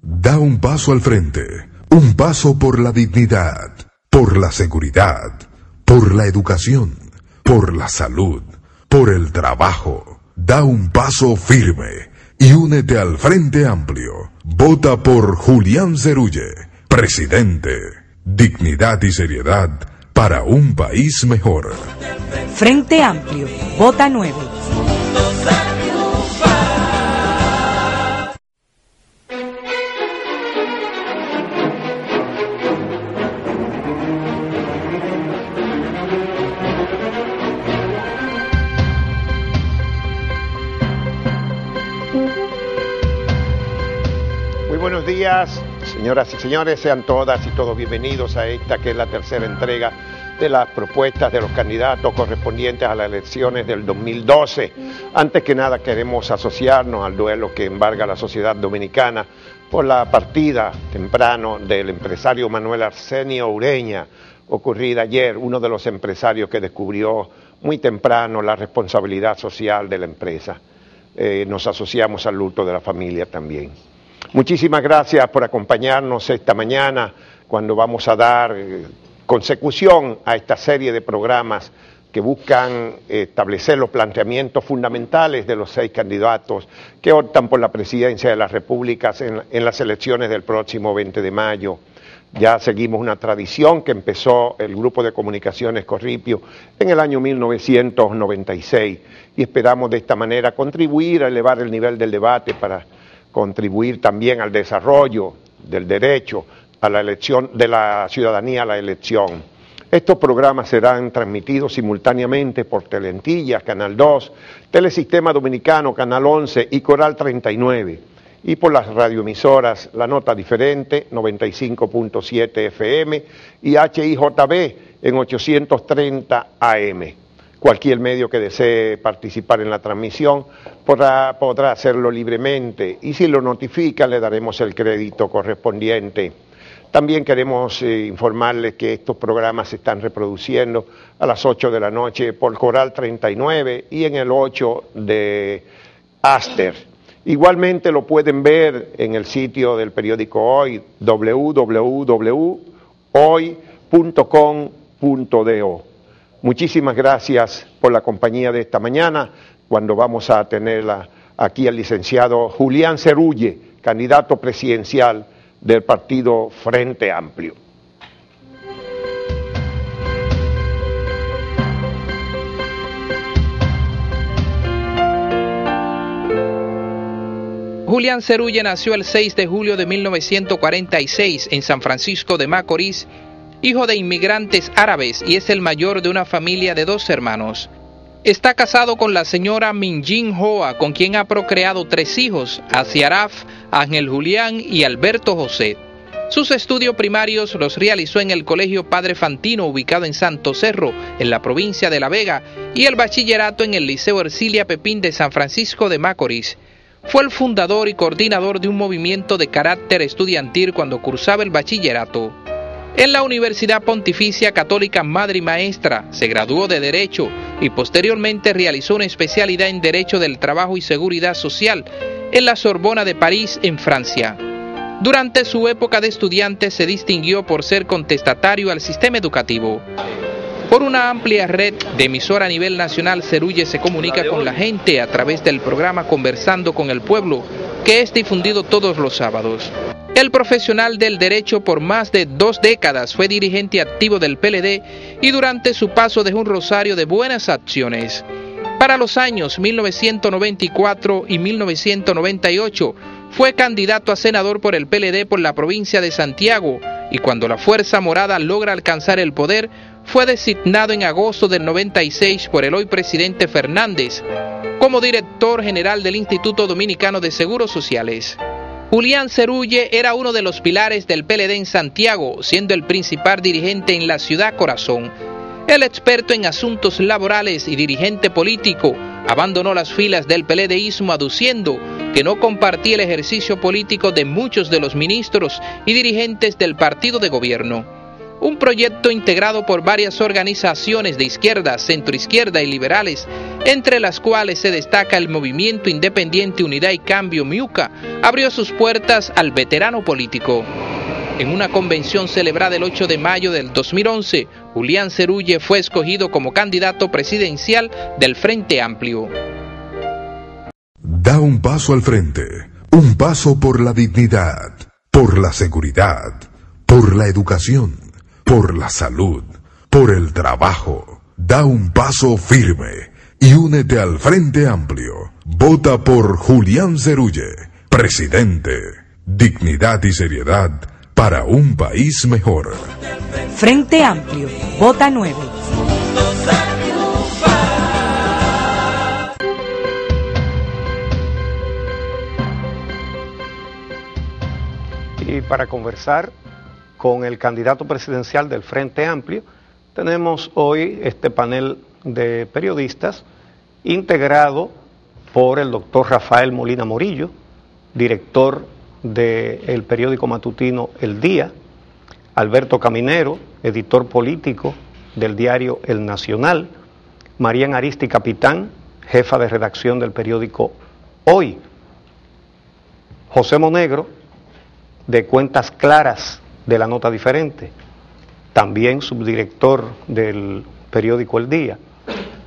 Da un paso al frente, un paso por la dignidad, por la seguridad, por la educación, por la salud, por el trabajo. Da un paso firme y únete al Frente Amplio. Vota por Julián Cerulle, presidente. Dignidad y seriedad para un país mejor. Frente Amplio, vota 9. Buenos días, señoras y señores, sean todas y todos bienvenidos a esta que es la tercera entrega de las propuestas de los candidatos correspondientes a las elecciones del 2012. Antes que nada queremos asociarnos al duelo que embarga la sociedad dominicana por la partida temprano del empresario Manuel Arsenio Ureña, ocurrida ayer, uno de los empresarios que descubrió muy temprano la responsabilidad social de la empresa. Nos asociamos al luto de la familia también. Muchísimas gracias por acompañarnos esta mañana cuando vamos a dar consecución a esta serie de programas que buscan establecer los planteamientos fundamentales de los 6 candidatos que optan por la presidencia de las repúblicas en las elecciones del próximo 20 de mayo. Ya seguimos una tradición que empezó el Grupo de Comunicaciones Corripio en el año 1996 y esperamos de esta manera contribuir a elevar el nivel del debate para contribuir también al desarrollo del derecho a la elección, de la ciudadanía a la elección. Estos programas serán transmitidos simultáneamente por Telentillas, Canal 2, Telesistema Dominicano, Canal 11 y Coral 39, y por las radioemisoras La Nota Diferente, 95.7 FM, y HIJB en 830 AM. Cualquier medio que desee participar en la transmisión podrá hacerlo libremente y si lo notifican le daremos el crédito correspondiente. También queremos informarles que estos programas se están reproduciendo a las 8 de la noche por Coral 39 y en el 8 de Aster. Igualmente lo pueden ver en el sitio del periódico Hoy, www.hoy.com.do. Muchísimas gracias por la compañía de esta mañana, cuando vamos a tener aquí al licenciado Julián Cerulle, candidato presidencial del partido Frente Amplio. Julián Cerulle nació el 6 de julio de 1946 en San Francisco de Macorís, hijo de inmigrantes árabes y es el mayor de una familia de 2 hermanos. Está casado con la señora Minjin Hoa, con quien ha procreado 3 hijos, Asiaraf, Ángel Julián y Alberto José. Sus estudios primarios los realizó en el Colegio Padre Fantino, ubicado en Santo Cerro, en la provincia de La Vega, y el bachillerato en el Liceo Ercilia Pepín de San Francisco de Macorís. Fue el fundador y coordinador de un movimiento de carácter estudiantil cuando cursaba el bachillerato. En la Universidad Pontificia Católica Madre y Maestra se graduó de Derecho y posteriormente realizó una especialidad en Derecho del Trabajo y Seguridad Social en la Sorbona de París, en Francia. Durante su época de estudiante se distinguió por ser contestatario al sistema educativo. Por una amplia red de emisora a nivel nacional, Cerulle se comunica con la gente a través del programa Conversando con el Pueblo, que es difundido todos los sábados. El profesional del derecho por más de 2 décadas fue dirigente activo del PLD y durante su paso dejó un rosario de buenas acciones. Para los años 1994 y 1998 fue candidato a senador por el PLD por la provincia de Santiago y cuando la Fuerza Morada logra alcanzar el poder fue designado en agosto del 96 por el hoy presidente Fernández como director general del Instituto Dominicano de Seguros Sociales. Julián Cerulle era uno de los pilares del PLD en Santiago, siendo el principal dirigente en la ciudad corazón. El experto en asuntos laborales y dirigente político abandonó las filas del PLDismo aduciendo que no compartía el ejercicio político de muchos de los ministros y dirigentes del partido de gobierno. Un proyecto integrado por varias organizaciones de izquierda, centroizquierda y liberales entre las cuales se destaca el Movimiento Independiente Unidad y Cambio MIUCA, abrió sus puertas al veterano político. En una convención celebrada el 8 de mayo del 2011, Julián Cerulle fue escogido como candidato presidencial del Frente Amplio. Da un paso al frente, un paso por la dignidad, por la seguridad, por la educación, por la salud, por el trabajo. Da un paso firme y únete al Frente Amplio. Vota por Julián Cerulle, presidente. Dignidad y seriedad para un país mejor. Frente Amplio, vota 9. Y para conversar con el candidato presidencial del Frente Amplio, tenemos hoy este panel de periodistas integrado por el doctor Rafael Molina Morillo, director del periódico matutino El Día, Alberto Caminero, editor político del diario El Nacional, Marian Aristi Capitán, jefa de redacción del periódico Hoy, José Monegro, de Cuentas Claras de La Nota Diferente, también subdirector del periódico El Día,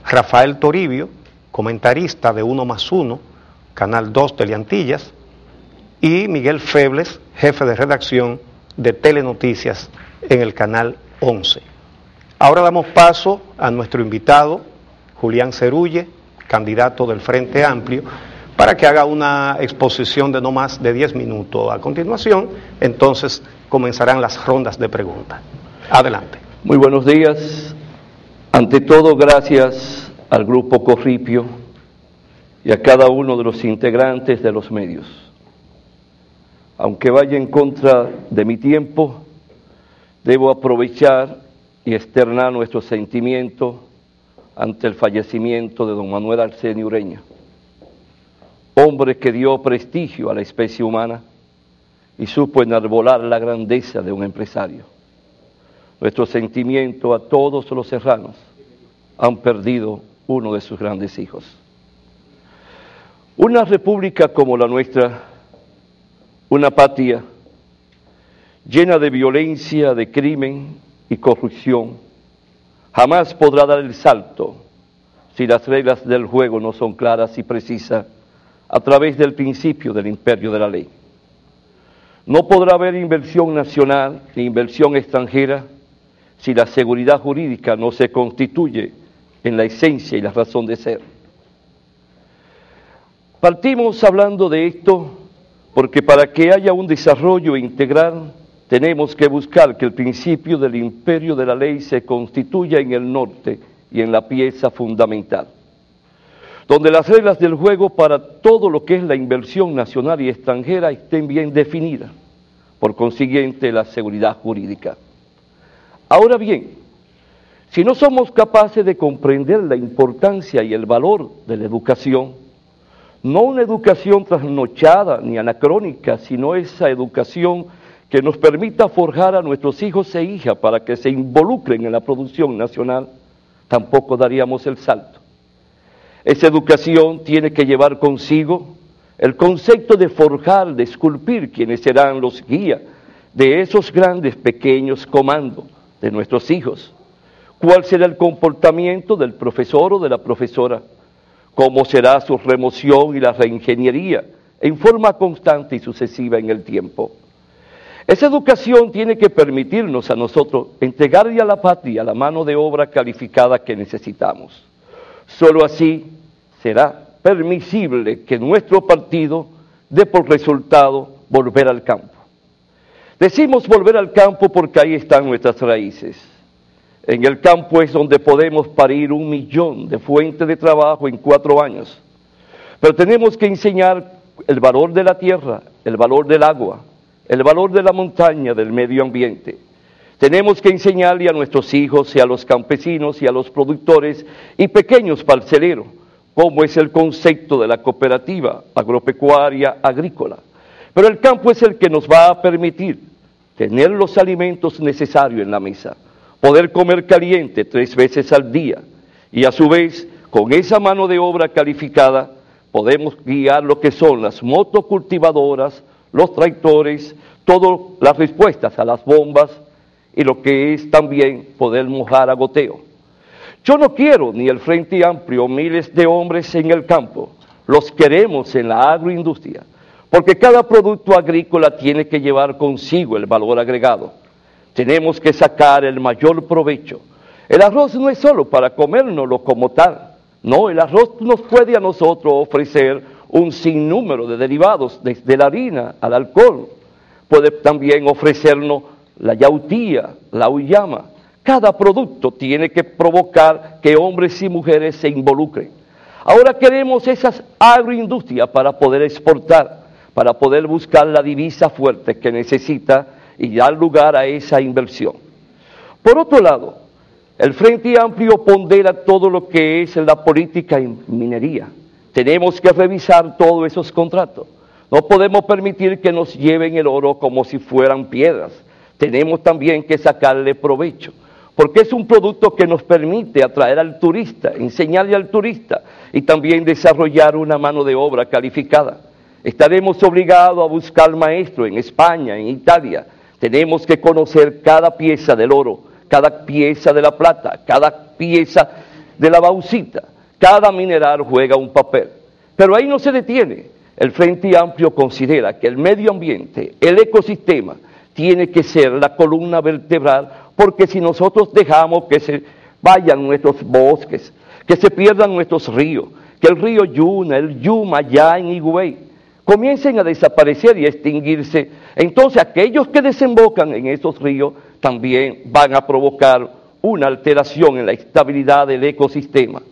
Rafael Toribio, comentarista de 1+1, Canal 2 Teleantillas, y Miguel Febles, jefe de redacción de Telenoticias en el Canal 11. Ahora damos paso a nuestro invitado, Julián Cerulle, candidato del Frente Amplio, para que haga una exposición de no más de 10 minutos. A continuación, entonces, comenzarán las rondas de preguntas. Adelante. Muy buenos días. Ante todo, gracias al Grupo Corripio y a cada uno de los integrantes de los medios. Aunque vaya en contra de mi tiempo, debo aprovechar y externar nuestro sentimiento ante el fallecimiento de don Manuel Arsenio Ureña, hombre que dio prestigio a la especie humana y supo enarbolar la grandeza de un empresario. Nuestro sentimiento a todos los serranos han perdido uno de sus grandes hijos. Una república como la nuestra, una patria llena de violencia, de crimen y corrupción, jamás podrá dar el salto si las reglas del juego no son claras y precisas a través del principio del imperio de la ley. No podrá haber inversión nacional ni inversión extranjera si la seguridad jurídica no se constituye en la esencia y la razón de ser. Partimos hablando de esto porque para que haya un desarrollo integral tenemos que buscar que el principio del imperio de la ley se constituya en el norte y en la pieza fundamental, donde las reglas del juego para todo lo que es la inversión nacional y extranjera estén bien definidas, por consiguiente la seguridad jurídica. Ahora bien, si no somos capaces de comprender la importancia y el valor de la educación, no una educación trasnochada ni anacrónica, sino esa educación que nos permita forjar a nuestros hijos e hijas para que se involucren en la producción nacional, tampoco daríamos el salto. Esa educación tiene que llevar consigo el concepto de forjar, de esculpir quienes serán los guías de esos grandes pequeños comandos de nuestros hijos. ¿Cuál será el comportamiento del profesor o de la profesora? ¿Cómo será su remoción y la reingeniería en forma constante y sucesiva en el tiempo? Esa educación tiene que permitirnos a nosotros entregarle a la patria la mano de obra calificada que necesitamos. Solo así será permisible que nuestro partido dé por resultado volver al campo. Decimos volver al campo porque ahí están nuestras raíces. En el campo es donde podemos parir 1 millón de fuentes de trabajo en 4 años. Pero tenemos que enseñar el valor de la tierra, el valor del agua, el valor de la montaña, del medio ambiente. Tenemos que enseñarle a nuestros hijos y a los campesinos y a los productores y pequeños parceleros cómo es el concepto de la cooperativa agropecuaria agrícola. Pero el campo es el que nos va a permitir tener los alimentos necesarios en la mesa, poder comer caliente 3 veces al día y a su vez Con esa mano de obra calificada podemos guiar lo que son las motocultivadoras, los tractores, todas las respuestas a las bombas y lo que es también poder mojar a goteo. Yo no quiero ni el Frente Amplio miles de hombres en el campo, los queremos en la agroindustria, porque cada producto agrícola tiene que llevar consigo el valor agregado. Tenemos que sacar el mayor provecho. El arroz no es solo para comérnoslo como tal. No, el arroz nos puede a nosotros ofrecer un sinnúmero de derivados, desde la harina al alcohol. Puede también ofrecernos la yautía, la uyama. Cada producto tiene que provocar que hombres y mujeres se involucren. Ahora queremos esas agroindustrias para poder exportar, para poder buscar la divisa fuerte que necesita y dar lugar a esa inversión. Por otro lado, el Frente Amplio pondera todo lo que es la política en minería. Tenemos que revisar todos esos contratos. No podemos permitir que nos lleven el oro como si fueran piedras. Tenemos también que sacarle provecho, porque es un producto que nos permite atraer al turista, enseñarle al turista y también desarrollar una mano de obra calificada. Estaremos obligados a buscar maestros en España, en Italia. Tenemos que conocer cada pieza del oro, cada pieza de la plata, cada pieza de la bauxita, cada mineral juega un papel. Pero ahí no se detiene. El Frente Amplio considera que el medio ambiente, el ecosistema, tiene que ser la columna vertebral, porque si nosotros dejamos que se vayan nuestros bosques, que se pierdan nuestros ríos, que el río Yuna, el Yuma allá en Higüey, comiencen a desaparecer y a extinguirse, entonces aquellos que desembocan en esos ríos también van a provocar una alteración en la estabilidad del ecosistema.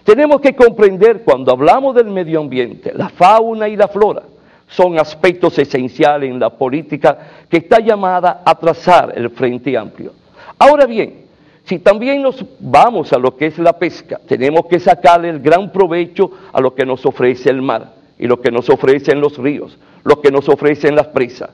Tenemos que comprender cuando hablamos del medio ambiente, la fauna y la flora son aspectos esenciales en la política que está llamada a trazar el Frente Amplio. Ahora bien, si también nos vamos a lo que es la pesca, tenemos que sacarle el gran provecho a lo que nos ofrece el mar y lo que nos ofrecen los ríos, lo que nos ofrecen las presas.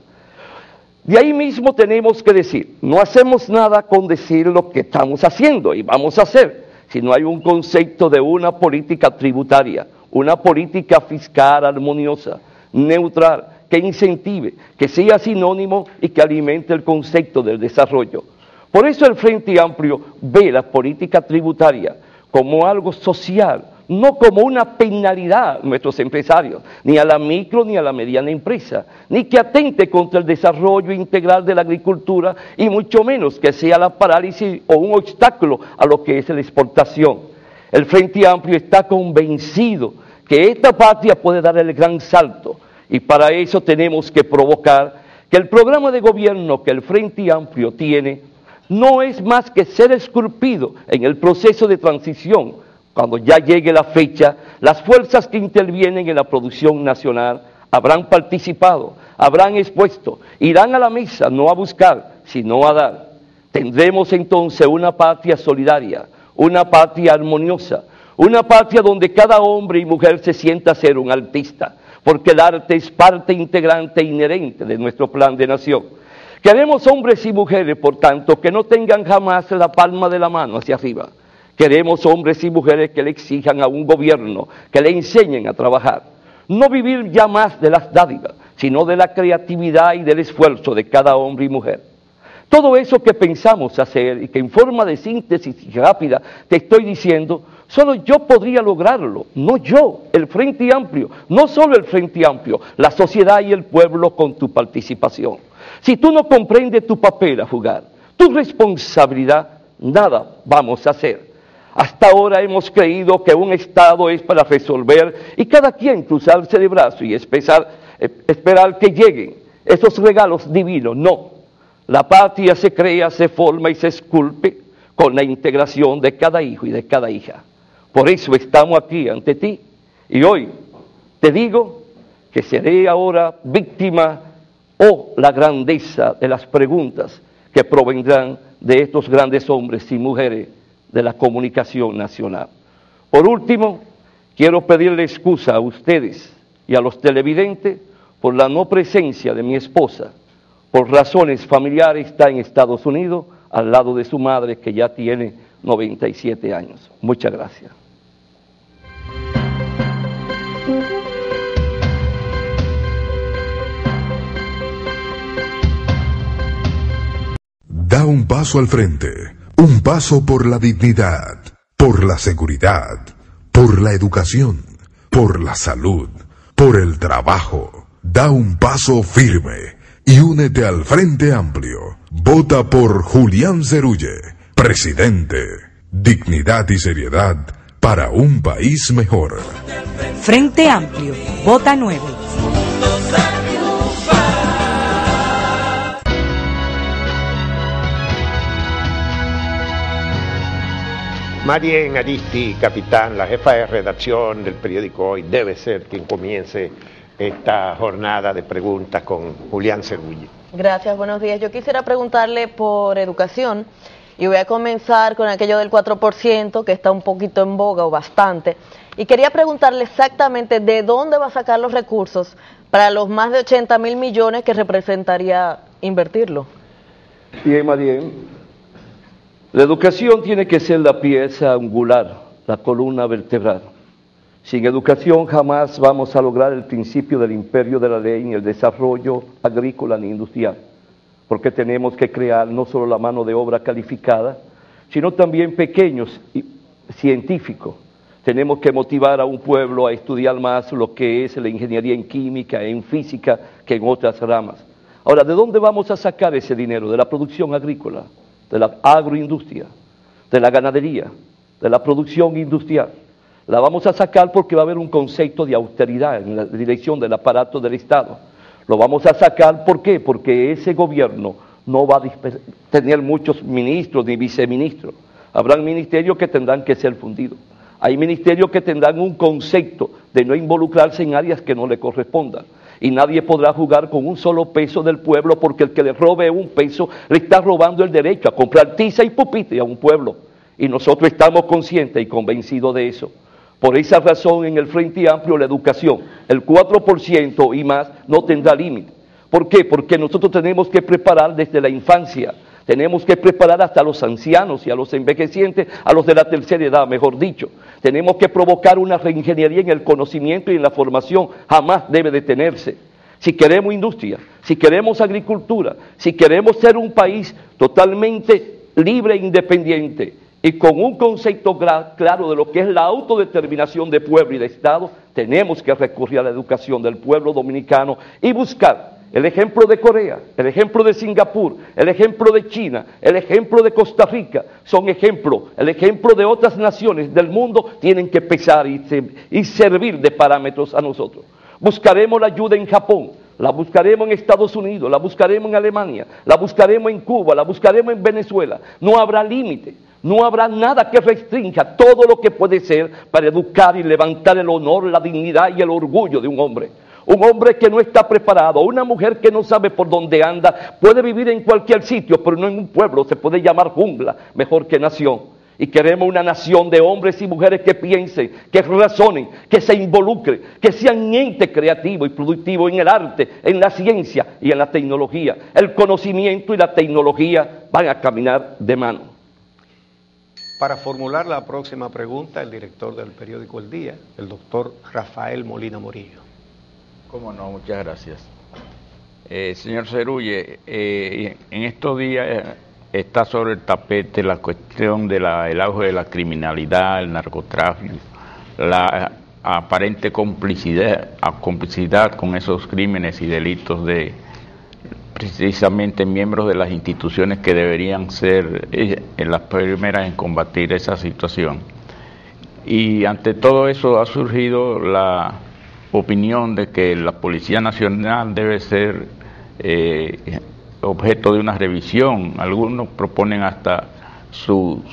De ahí mismo tenemos que decir, no hacemos nada con decir lo que estamos haciendo y vamos a hacer, si no hay un concepto de una política tributaria, una política fiscal armoniosa, neutral, que incentive, que sea sinónimo y que alimente el concepto del desarrollo. Por eso el Frente Amplio ve la política tributaria como algo social, no como una penalidad a nuestros empresarios, ni a la micro ni a la mediana empresa, ni que atente contra el desarrollo integral de la agricultura y mucho menos que sea la parálisis o un obstáculo a lo que es la exportación. El Frente Amplio está convencido que esta patria puede dar el gran salto y para eso tenemos que provocar que el programa de gobierno que el Frente Amplio tiene no es más que ser esculpido en el proceso de transición. Cuando ya llegue la fecha, las fuerzas que intervienen en la producción nacional habrán participado, habrán expuesto, irán a la mesa no a buscar, sino a dar. Tendremos entonces una patria solidaria, una patria armoniosa, una patria donde cada hombre y mujer se sienta ser un artista, porque el arte es parte integrante e inherente de nuestro plan de nación. Queremos hombres y mujeres, por tanto, que no tengan jamás la palma de la mano hacia arriba. Queremos hombres y mujeres que le exijan a un gobierno, que le enseñen a trabajar. No vivir ya más de las dádivas, sino de la creatividad y del esfuerzo de cada hombre y mujer. Todo eso que pensamos hacer y que en forma de síntesis rápida te estoy diciendo, solo yo podría lograrlo, no yo, el Frente Amplio, no solo el Frente Amplio, la sociedad y el pueblo con tu participación. Si tú no comprendes tu papel a jugar, tu responsabilidad, nada vamos a hacer. Hasta ahora hemos creído que un Estado es para resolver y cada quien cruzarse de brazos y esperar que lleguen esos regalos divinos. No, la patria se crea, se forma y se esculpe con la integración de cada hijo y de cada hija. Por eso estamos aquí ante ti y hoy te digo que seré ahora víctima o la grandeza de las preguntas que provendrán de estos grandes hombres y mujeres de la comunicación nacional. Por último, quiero pedirle excusa a ustedes y a los televidentes por la no presencia de mi esposa. Por razones familiares está en Estados Unidos al lado de su madre que ya tiene 97 años. Muchas gracias. Da un paso al frente, un paso por la dignidad, por la seguridad, por la educación, por la salud, por el trabajo. Da un paso firme y únete al Frente Amplio. Vota por Julián Cerulle, presidente. Dignidad y seriedad para un país mejor. Frente Amplio, vota 9. Marien Aristi, capitán, la jefa de redacción del periódico Hoy, debe ser quien comience esta jornada de preguntas con Julián Cerulle. Gracias, buenos días. Yo quisiera preguntarle por educación y voy a comenzar con aquello del 4% que está un poquito en boga o bastante. Y quería preguntarle exactamente de dónde va a sacar los recursos para los más de 80.000 millones que representaría invertirlo. Bien, Marien. La educación tiene que ser la pieza angular, la columna vertebral. Sin educación jamás vamos a lograr el principio del imperio de la ley ni el desarrollo agrícola ni industrial, porque tenemos que crear no solo la mano de obra calificada, sino también pequeños científicos. Tenemos que motivar a un pueblo a estudiar más lo que es la ingeniería en química, en física, que en otras ramas. Ahora, ¿de dónde vamos a sacar ese dinero? De la producción agrícola, de la agroindustria, de la ganadería, de la producción industrial. La vamos a sacar porque va a haber un concepto de austeridad en la dirección del aparato del Estado. Lo vamos a sacar, ¿por qué? Porque ese gobierno no va a tener muchos ministros ni viceministros. Habrán ministerios que tendrán que ser fundidos. Hay ministerios que tendrán un concepto de no involucrarse en áreas que no le correspondan. Y nadie podrá jugar con un solo peso del pueblo, porque el que le robe un peso le está robando el derecho a comprar tiza y pupitre a un pueblo. Y nosotros estamos conscientes y convencidos de eso. Por esa razón, en el Frente Amplio, la educación, el 4% y más, no tendrá límite. ¿Por qué? Porque nosotros tenemos que preparar desde la infancia, tenemos que preparar hasta a los ancianos y a los envejecientes, a los de la tercera edad, mejor dicho. Tenemos que provocar una reingeniería en el conocimiento y en la formación, jamás debe detenerse. Si queremos industria, si queremos agricultura, si queremos ser un país totalmente libre e independiente y con un concepto claro de lo que es la autodeterminación de pueblo y de Estado, tenemos que recurrir a la educación del pueblo dominicano y buscar el ejemplo de Corea, el ejemplo de Singapur, el ejemplo de China, el ejemplo de Costa Rica, son ejemplos, el ejemplo de otras naciones del mundo tienen que pesar y servir de parámetros a nosotros. Buscaremos la ayuda en Japón, la buscaremos en Estados Unidos, la buscaremos en Alemania, la buscaremos en Cuba, la buscaremos en Venezuela. No habrá límite, no habrá nada que restrinja todo lo que puede ser para educar y levantar el honor, la dignidad y el orgullo de un hombre. Un hombre que no está preparado, una mujer que no sabe por dónde anda, puede vivir en cualquier sitio, pero no en un pueblo, se puede llamar jungla, mejor que nación. Y queremos una nación de hombres y mujeres que piensen, que razonen, que se involucren, que sean ente creativo y productivo en el arte, en la ciencia y en la tecnología. El conocimiento y la tecnología van a caminar de mano. Para formular la próxima pregunta, el director del periódico El Día, el doctor Rafael Molina Morillo. Cómo no, muchas gracias. Señor Cerulle, en estos días está sobre el tapete la cuestión del auge de la criminalidad, el narcotráfico, la aparente complicidad con esos crímenes y delitos de precisamente miembros de las instituciones que deberían ser las primeras en combatir esa situación. Y ante todo eso ha surgido la opinión de que la Policía Nacional debe ser objeto de una revisión. Algunos proponen hasta su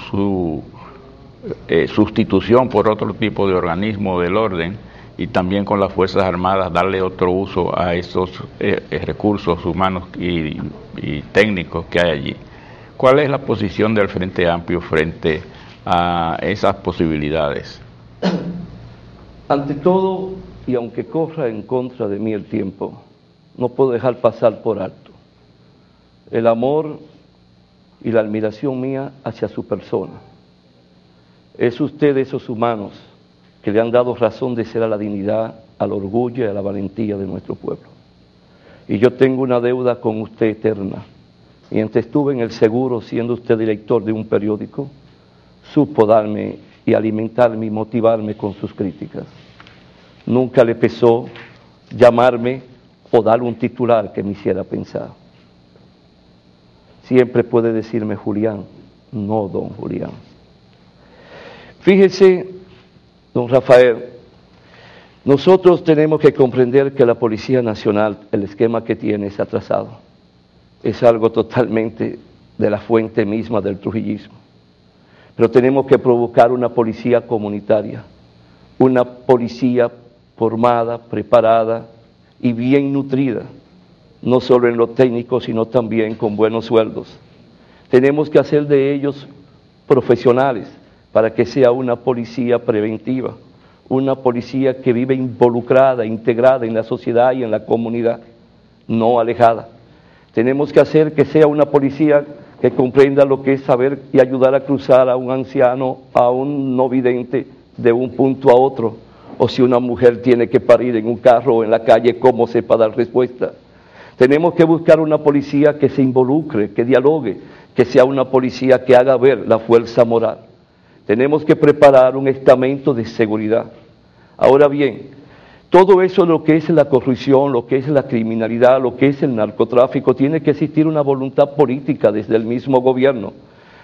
sustitución por otro tipo de organismo del orden, y también con las Fuerzas Armadas darle otro uso a esos recursos humanos y técnicos que hay allí. ¿Cuál es la posición del Frente Amplio frente a esas posibilidades? Ante todo, y aunque corra en contra de mí el tiempo, no puedo dejar pasar por alto el amor y la admiración mía hacia su persona. Es usted de esos humanos que le han dado razón de ser a la dignidad al orgullo y a la valentía de nuestro pueblo. Y yo tengo una deuda con usted eterna. Mientras estuve en el Seguro, siendo usted director de un periódico, supo darme y alimentarme y motivarme con sus críticas. Nunca le pesó llamarme o dar un titular que me hiciera pensar. Siempre puede decirme Julián, no don Julián. Fíjese, don Rafael, nosotros tenemos que comprender que la Policía Nacional, el esquema que tiene es atrasado. Es algo totalmente de la fuente misma del trujillismo. Pero tenemos que provocar una policía comunitaria, una policía formada, preparada y bien nutrida, no solo en lo técnico, sino también con buenos sueldos. Tenemos que hacer de ellos profesionales para que sea una policía preventiva, una policía que vive involucrada, integrada en la sociedad y en la comunidad, no alejada. Tenemos que hacer que sea una policía que comprenda lo que es saber y ayudar a cruzar a un anciano, a un no vidente, de un punto a otro, o si una mujer tiene que parir en un carro o en la calle, cómo sepa dar respuesta. Tenemos que buscar una policía que se involucre, que dialogue, que sea una policía que haga ver la fuerza moral. Tenemos que preparar un estamento de seguridad. Ahora bien, todo eso, lo que es la corrupción, lo que es la criminalidad, lo que es el narcotráfico, tiene que existir una voluntad política desde el mismo gobierno,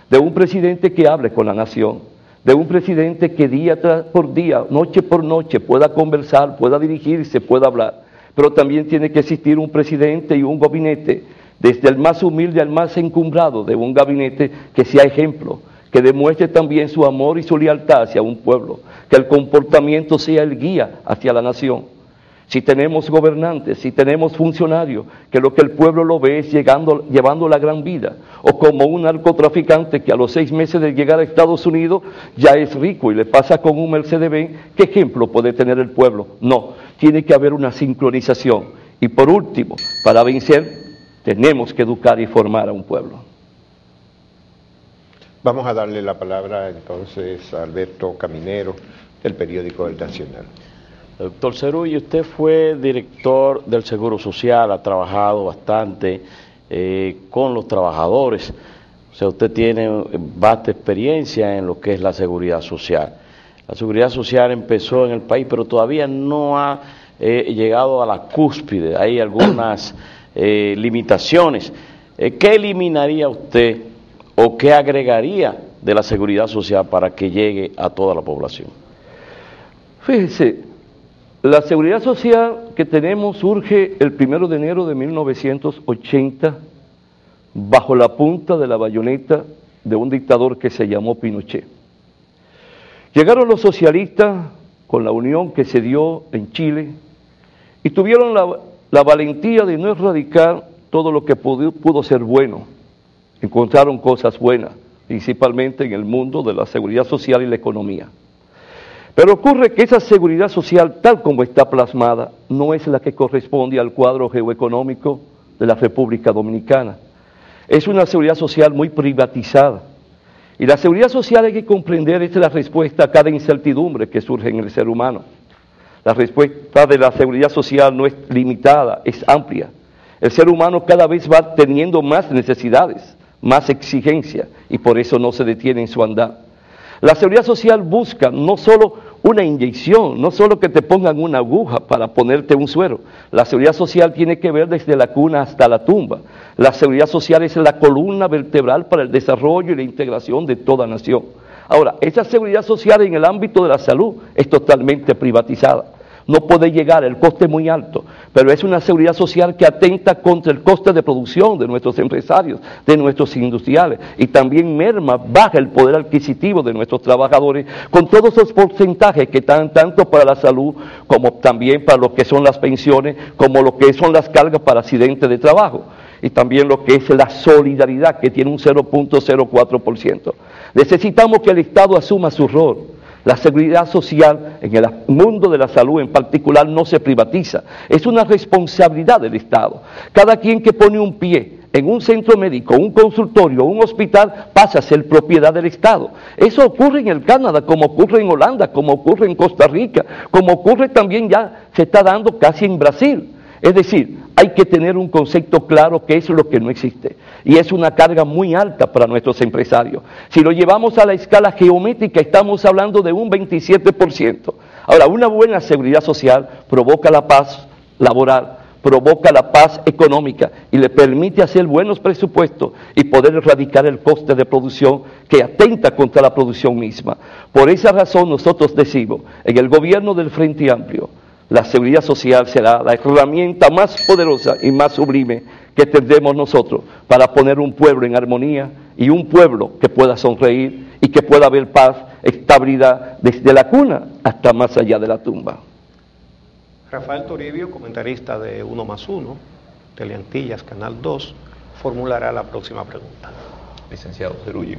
de un presidente que hable con la nación, de un presidente que día por día, noche por noche, pueda conversar, pueda dirigirse, pueda hablar. Pero también tiene que existir un presidente y un gabinete, desde el más humilde al más encumbrado de un gabinete, que sea ejemplo, que demuestre también su amor y su lealtad hacia un pueblo, que el comportamiento sea el guía hacia la nación. Si tenemos gobernantes, si tenemos funcionarios, que lo que el pueblo lo ve es llevando la gran vida, o como un narcotraficante que a los 6 meses de llegar a Estados Unidos ya es rico y le pasa con un Mercedes-Benz, ¿qué ejemplo puede tener el pueblo? No, tiene que haber una sincronización. Y por último, para vencer, tenemos que educar y formar a un pueblo. Vamos a darle la palabra entonces a Alberto Caminero, del periódico El Nacional. Doctor Cerulli, usted fue director del Seguro Social, ha trabajado bastante con los trabajadores, o sea, usted tiene vasta experiencia en lo que es la seguridad social. La seguridad social empezó en el país, pero todavía no ha llegado a la cúspide, hay algunas limitaciones. ¿Qué eliminaría usted o qué agregaría de la seguridad social para que llegue a toda la población? Fíjese, la seguridad social que tenemos surge el 1 de enero de 1980 bajo la punta de la bayoneta de un dictador que se llamó Pinochet. Llegaron los socialistas con la unión que se dio en Chile y tuvieron la valentía de no erradicar todo lo que pudo ser bueno. Encontraron cosas buenas, principalmente en el mundo de la seguridad social y la economía. Pero ocurre que esa seguridad social, tal como está plasmada, no es la que corresponde al cuadro geoeconómico de la República Dominicana. Es una seguridad social muy privatizada. Y la seguridad social, hay que comprender, es la respuesta a cada incertidumbre que surge en el ser humano. La respuesta de la seguridad social no es limitada, es amplia. El ser humano cada vez va teniendo más necesidades, más exigencias, y por eso no se detiene en su andar. La seguridad social busca no solo una inyección, no solo que te pongan una aguja para ponerte un suero. La seguridad social tiene que ver desde la cuna hasta la tumba. La seguridad social es la columna vertebral para el desarrollo y la integración de toda nación. Ahora, esa seguridad social en el ámbito de la salud es totalmente privatizada. No puede llegar, el coste es muy alto, pero es una seguridad social que atenta contra el coste de producción de nuestros empresarios, de nuestros industriales, y también merma, baja el poder adquisitivo de nuestros trabajadores, con todos esos porcentajes que están tanto para la salud, como también para lo que son las pensiones, como lo que son las cargas para accidentes de trabajo, y también lo que es la solidaridad, que tiene un 0.04%. Necesitamos que el Estado asuma su rol. La seguridad social en el mundo de la salud en particular no se privatiza, es una responsabilidad del Estado. Cada quien que pone un pie en un centro médico, un consultorio, un hospital, pasa a ser propiedad del Estado. Eso ocurre en el Canadá, como ocurre en Holanda, como ocurre en Costa Rica, como ocurre también ya se está dando casi en Brasil. Es decir, hay que tener un concepto claro que es lo que no existe. Y es una carga muy alta para nuestros empresarios. Si lo llevamos a la escala geométrica, estamos hablando de un 27%. Ahora, una buena seguridad social provoca la paz laboral, provoca la paz económica y le permite hacer buenos presupuestos y poder erradicar el coste de producción que atenta contra la producción misma. Por esa razón nosotros decimos, en el gobierno del Frente Amplio, la seguridad social será la herramienta más poderosa y más sublime que tendremos nosotros para poner un pueblo en armonía y un pueblo que pueda sonreír y que pueda haber paz, estabilidad desde la cuna hasta más allá de la tumba. Rafael Toribio, comentarista de 1+1, Teleantillas, Canal 2, formulará la próxima pregunta. Licenciado Cerulli,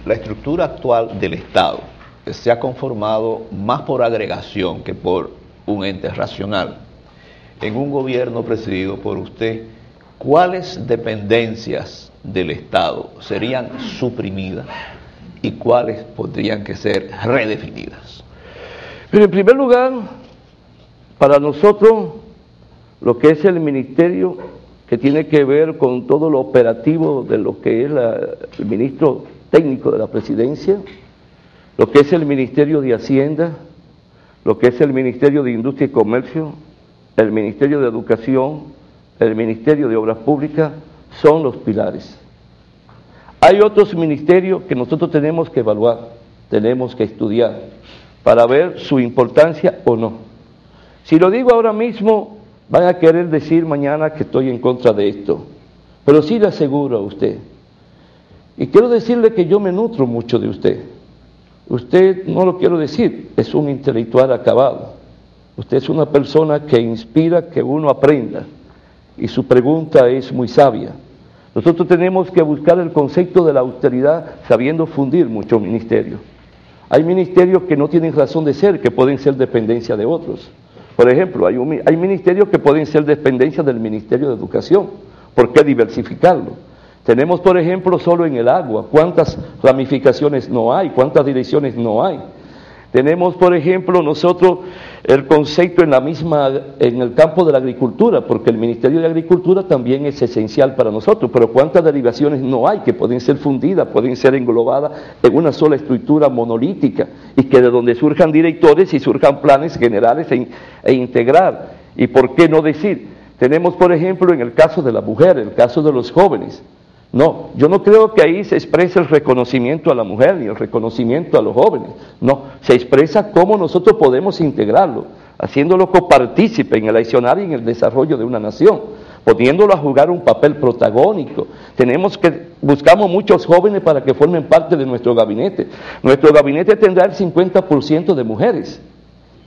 la estructura actual del Estado se ha conformado más por agregación que por un ente racional. En un gobierno presidido por usted, ¿cuáles dependencias del Estado serían suprimidas y cuáles podrían que ser redefinidas? Pero en primer lugar, para nosotros, lo que es el ministerio, que tiene que ver con todo lo operativo de lo que es el ministro técnico de la presidencia, lo que es el Ministerio de Hacienda, lo que es el Ministerio de Industria y Comercio, el Ministerio de Educación, el Ministerio de Obras Públicas, son los pilares. Hay otros ministerios que nosotros tenemos que evaluar, tenemos que estudiar, para ver su importancia o no. Si lo digo ahora mismo, van a querer decir mañana que estoy en contra de esto, pero sí le aseguro a usted, y quiero decirle que yo me nutro mucho de usted. Usted, no lo quiero decir, es un intelectual acabado. Usted es una persona que inspira que uno aprenda y su pregunta es muy sabia. Nosotros tenemos que buscar el concepto de la austeridad sabiendo fundir muchos ministerios. Hay ministerios que no tienen razón de ser, que pueden ser dependencia de otros. Por ejemplo, hay ministerios que pueden ser dependencia del Ministerio de Educación. ¿Por qué diversificarlo? Tenemos, por ejemplo, solo en el agua, cuántas ramificaciones no hay, cuántas direcciones no hay. Tenemos, por ejemplo, nosotros el concepto en el campo de la agricultura, porque el Ministerio de Agricultura también es esencial para nosotros, pero cuántas derivaciones no hay que pueden ser fundidas, pueden ser englobadas en una sola estructura monolítica y que de donde surjan directores y surjan planes generales e integrar. ¿Y por qué no decir? Tenemos, por ejemplo, en el caso de la mujer, el caso de los jóvenes. No, yo no creo que ahí se exprese el reconocimiento a la mujer ni el reconocimiento a los jóvenes. No, se expresa cómo nosotros podemos integrarlo, haciéndolo copartícipe en el accionar y en el desarrollo de una nación, poniéndolo a jugar un papel protagónico. Buscamos muchos jóvenes para que formen parte de nuestro gabinete. Nuestro gabinete tendrá el 50% de mujeres.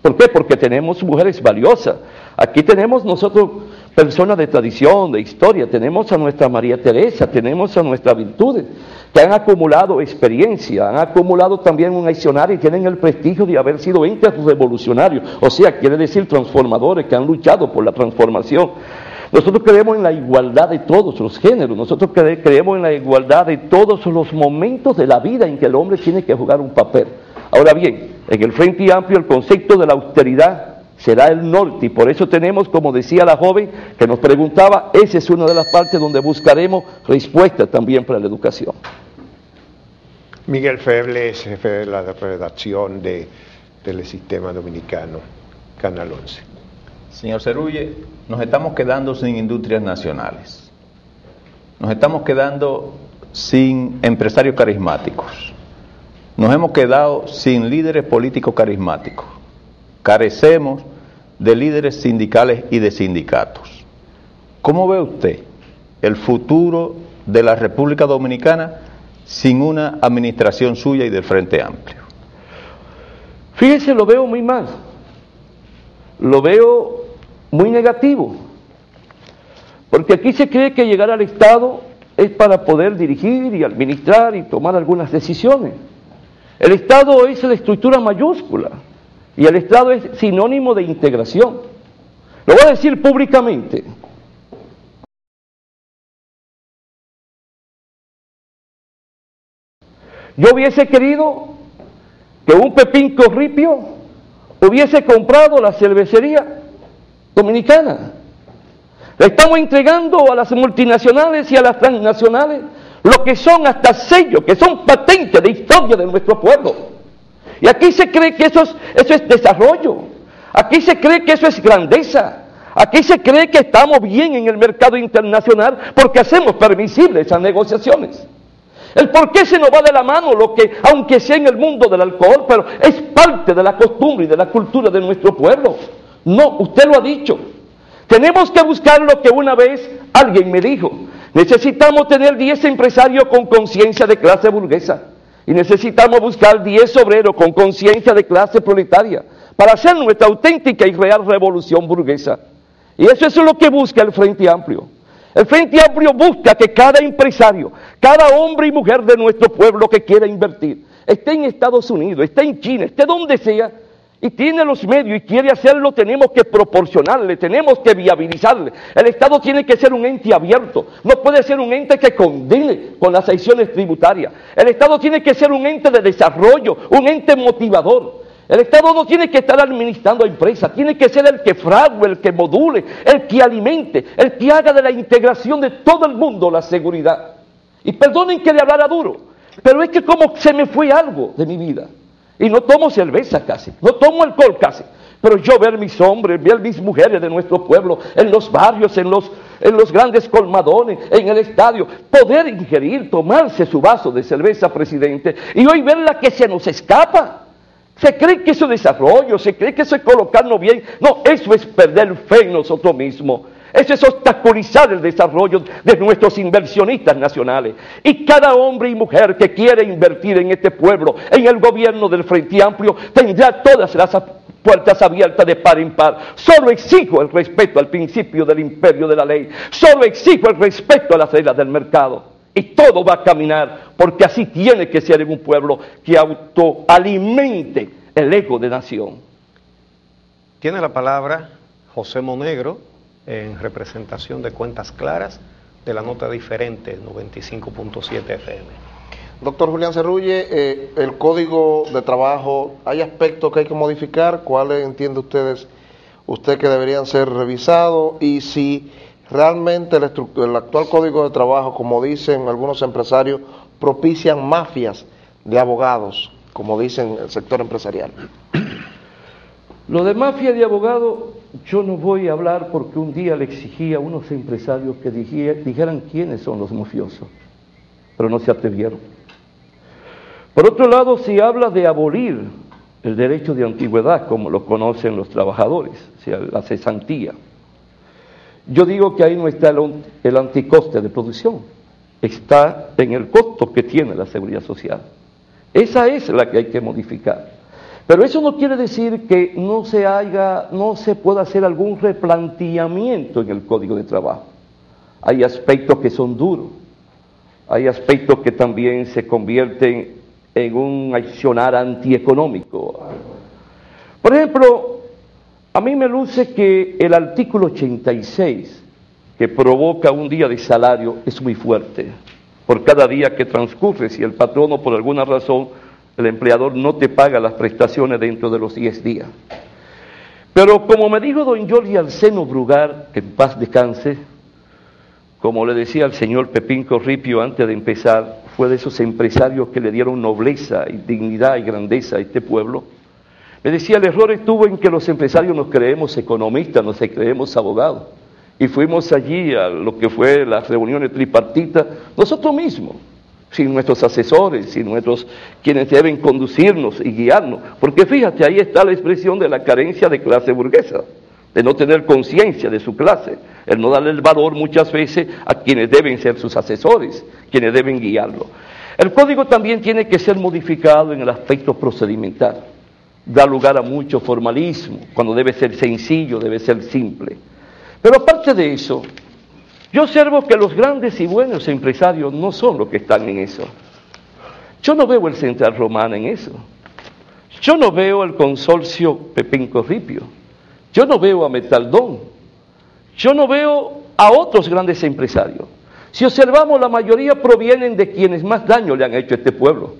¿Por qué? Porque tenemos mujeres valiosas. Aquí tenemos nosotros personas de tradición, de historia, tenemos a nuestra María Teresa, tenemos a nuestras virtudes, que han acumulado experiencia, han acumulado también un accionario y tienen el prestigio de haber sido entes revolucionarios, o sea, quiere decir transformadores que han luchado por la transformación. Nosotros creemos en la igualdad de todos los géneros, nosotros creemos en la igualdad de todos los momentos de la vida en que el hombre tiene que jugar un papel. Ahora bien, en el Frente Amplio el concepto de la austeridad será el norte y por eso tenemos, como decía la joven que nos preguntaba, esa es una de las partes donde buscaremos respuestas también para la educación. Miguel Febles, jefe de la redacción de Telesistema Dominicano, Canal 11. Señor Cerulli, nos estamos quedando sin industrias nacionales. Nos estamos quedando sin empresarios carismáticos. Nos hemos quedado sin líderes políticos carismáticos. Carecemos de líderes sindicales y de sindicatos. ¿Cómo ve usted el futuro de la República Dominicana sin una administración suya y del Frente Amplio? Fíjese, lo veo muy mal. Lo veo muy negativo. Porque aquí se cree que llegar al Estado es para poder dirigir y administrar y tomar algunas decisiones. El Estado es la estructura mayúscula y el Estado es sinónimo de integración. Lo voy a decir públicamente. Yo hubiese querido que un Pepín Corripio hubiese comprado la cervecería dominicana. Le estamos entregando a las multinacionales y a las transnacionales lo que son hasta sellos, que son patentes de historia de nuestro pueblo. Y aquí se cree que eso es desarrollo. Aquí se cree que eso es grandeza. Aquí se cree que estamos bien en el mercado internacional porque hacemos permisibles esas negociaciones. El por qué se nos va de la mano lo que, aunque sea en el mundo del alcohol, pero es parte de la costumbre y de la cultura de nuestro pueblo. No, usted lo ha dicho. Tenemos que buscar lo que una vez alguien me dijo. Necesitamos tener 10 empresarios con conciencia de clase burguesa. Y necesitamos buscar 10 obreros con conciencia de clase proletaria para hacer nuestra auténtica y real revolución burguesa. Y eso es lo que busca el Frente Amplio. El Frente Amplio busca que cada empresario, cada hombre y mujer de nuestro pueblo que quiera invertir, esté en Estados Unidos, esté en China, esté donde sea, y tiene los medios y quiere hacerlo, tenemos que proporcionarle, tenemos que viabilizarle. El Estado tiene que ser un ente abierto, no puede ser un ente que condene con las sanciones tributarias. El Estado tiene que ser un ente de desarrollo, un ente motivador. El Estado no tiene que estar administrando empresas, tiene que ser el que frague, el que module, el que alimente, el que haga de la integración de todo el mundo la seguridad. Y perdonen que le hablara duro, pero es que como se me fue algo de mi vida. Y no tomo cerveza casi, no tomo alcohol casi, pero yo ver mis hombres, ver mis mujeres de nuestro pueblo, en los barrios, en los grandes colmadones, en el estadio, poder ingerir, tomarse su vaso de cerveza, presidente, y hoy ver la que se nos escapa. Se cree que eso es desarrollo, se cree que eso es colocarnos bien. No, eso es perder fe en nosotros mismos. Eso es obstaculizar el desarrollo de nuestros inversionistas nacionales. Y cada hombre y mujer que quiere invertir en este pueblo, en el gobierno del Frente Amplio, tendrá todas las puertas abiertas de par en par. Solo exijo el respeto al principio del imperio de la ley. Solo exijo el respeto a las reglas del mercado. Y todo va a caminar, porque así tiene que ser en un pueblo que autoalimente el ego de nación. Tiene la palabra José Monegro en representación de Cuentas Claras de la nota diferente 95.7 FM. Doctor Julián Cerrulle, el Código de Trabajo, ¿hay aspectos que hay que modificar? ¿Cuáles entiende usted que deberían ser revisados? Y si realmente el actual Código de Trabajo, como dicen algunos empresarios, propician mafias de abogados, como dicen el sector empresarial. Lo de mafia de abogados, yo no voy a hablar porque un día le exigí a unos empresarios que dijeran quiénes son los mafiosos, pero no se atrevieron. Por otro lado, se habla de abolir el derecho de antigüedad, como lo conocen los trabajadores, o sea, la cesantía. Yo digo que ahí no está el anticoste de producción, está en el costo que tiene la seguridad social. Esa es la que hay que modificar. Pero eso no quiere decir que no se pueda hacer algún replanteamiento en el Código de Trabajo. Hay aspectos que son duros, hay aspectos que también se convierten en un accionar antieconómico. Por ejemplo, a mí me luce que el artículo 86, que provoca un día de salario, es muy fuerte. Por cada día que transcurre, si el patrono por alguna razón, el empleador no te paga las prestaciones dentro de los 10 días. Pero como me dijo don Jorge Alceno Brugar, que en paz descanse, como le decía al señor Pepín Corripio antes de empezar, fue de esos empresarios que le dieron nobleza y dignidad y grandeza a este pueblo. Me decía, el error estuvo en que los empresarios nos creemos economistas, nos creemos abogados. Y fuimos allí a lo que fue las reuniones tripartitas, nosotros mismos, sin nuestros asesores, sin quienes deben conducirnos y guiarnos. Porque fíjate, ahí está la expresión de la carencia de clase burguesa, de no tener conciencia de su clase, el no darle el valor muchas veces a quienes deben ser sus asesores, quienes deben guiarlo. El código también tiene que ser modificado en el aspecto procedimental. Da lugar a mucho formalismo, cuando debe ser sencillo, debe ser simple. Pero aparte de eso, yo observo que los grandes y buenos empresarios no son los que están en eso. Yo no veo el Central Romana en eso. Yo no veo el consorcio Pepín Corripio. Yo no veo a Metaldón. Yo no veo a otros grandes empresarios. Si observamos, la mayoría provienen de quienes más daño le han hecho a este pueblo.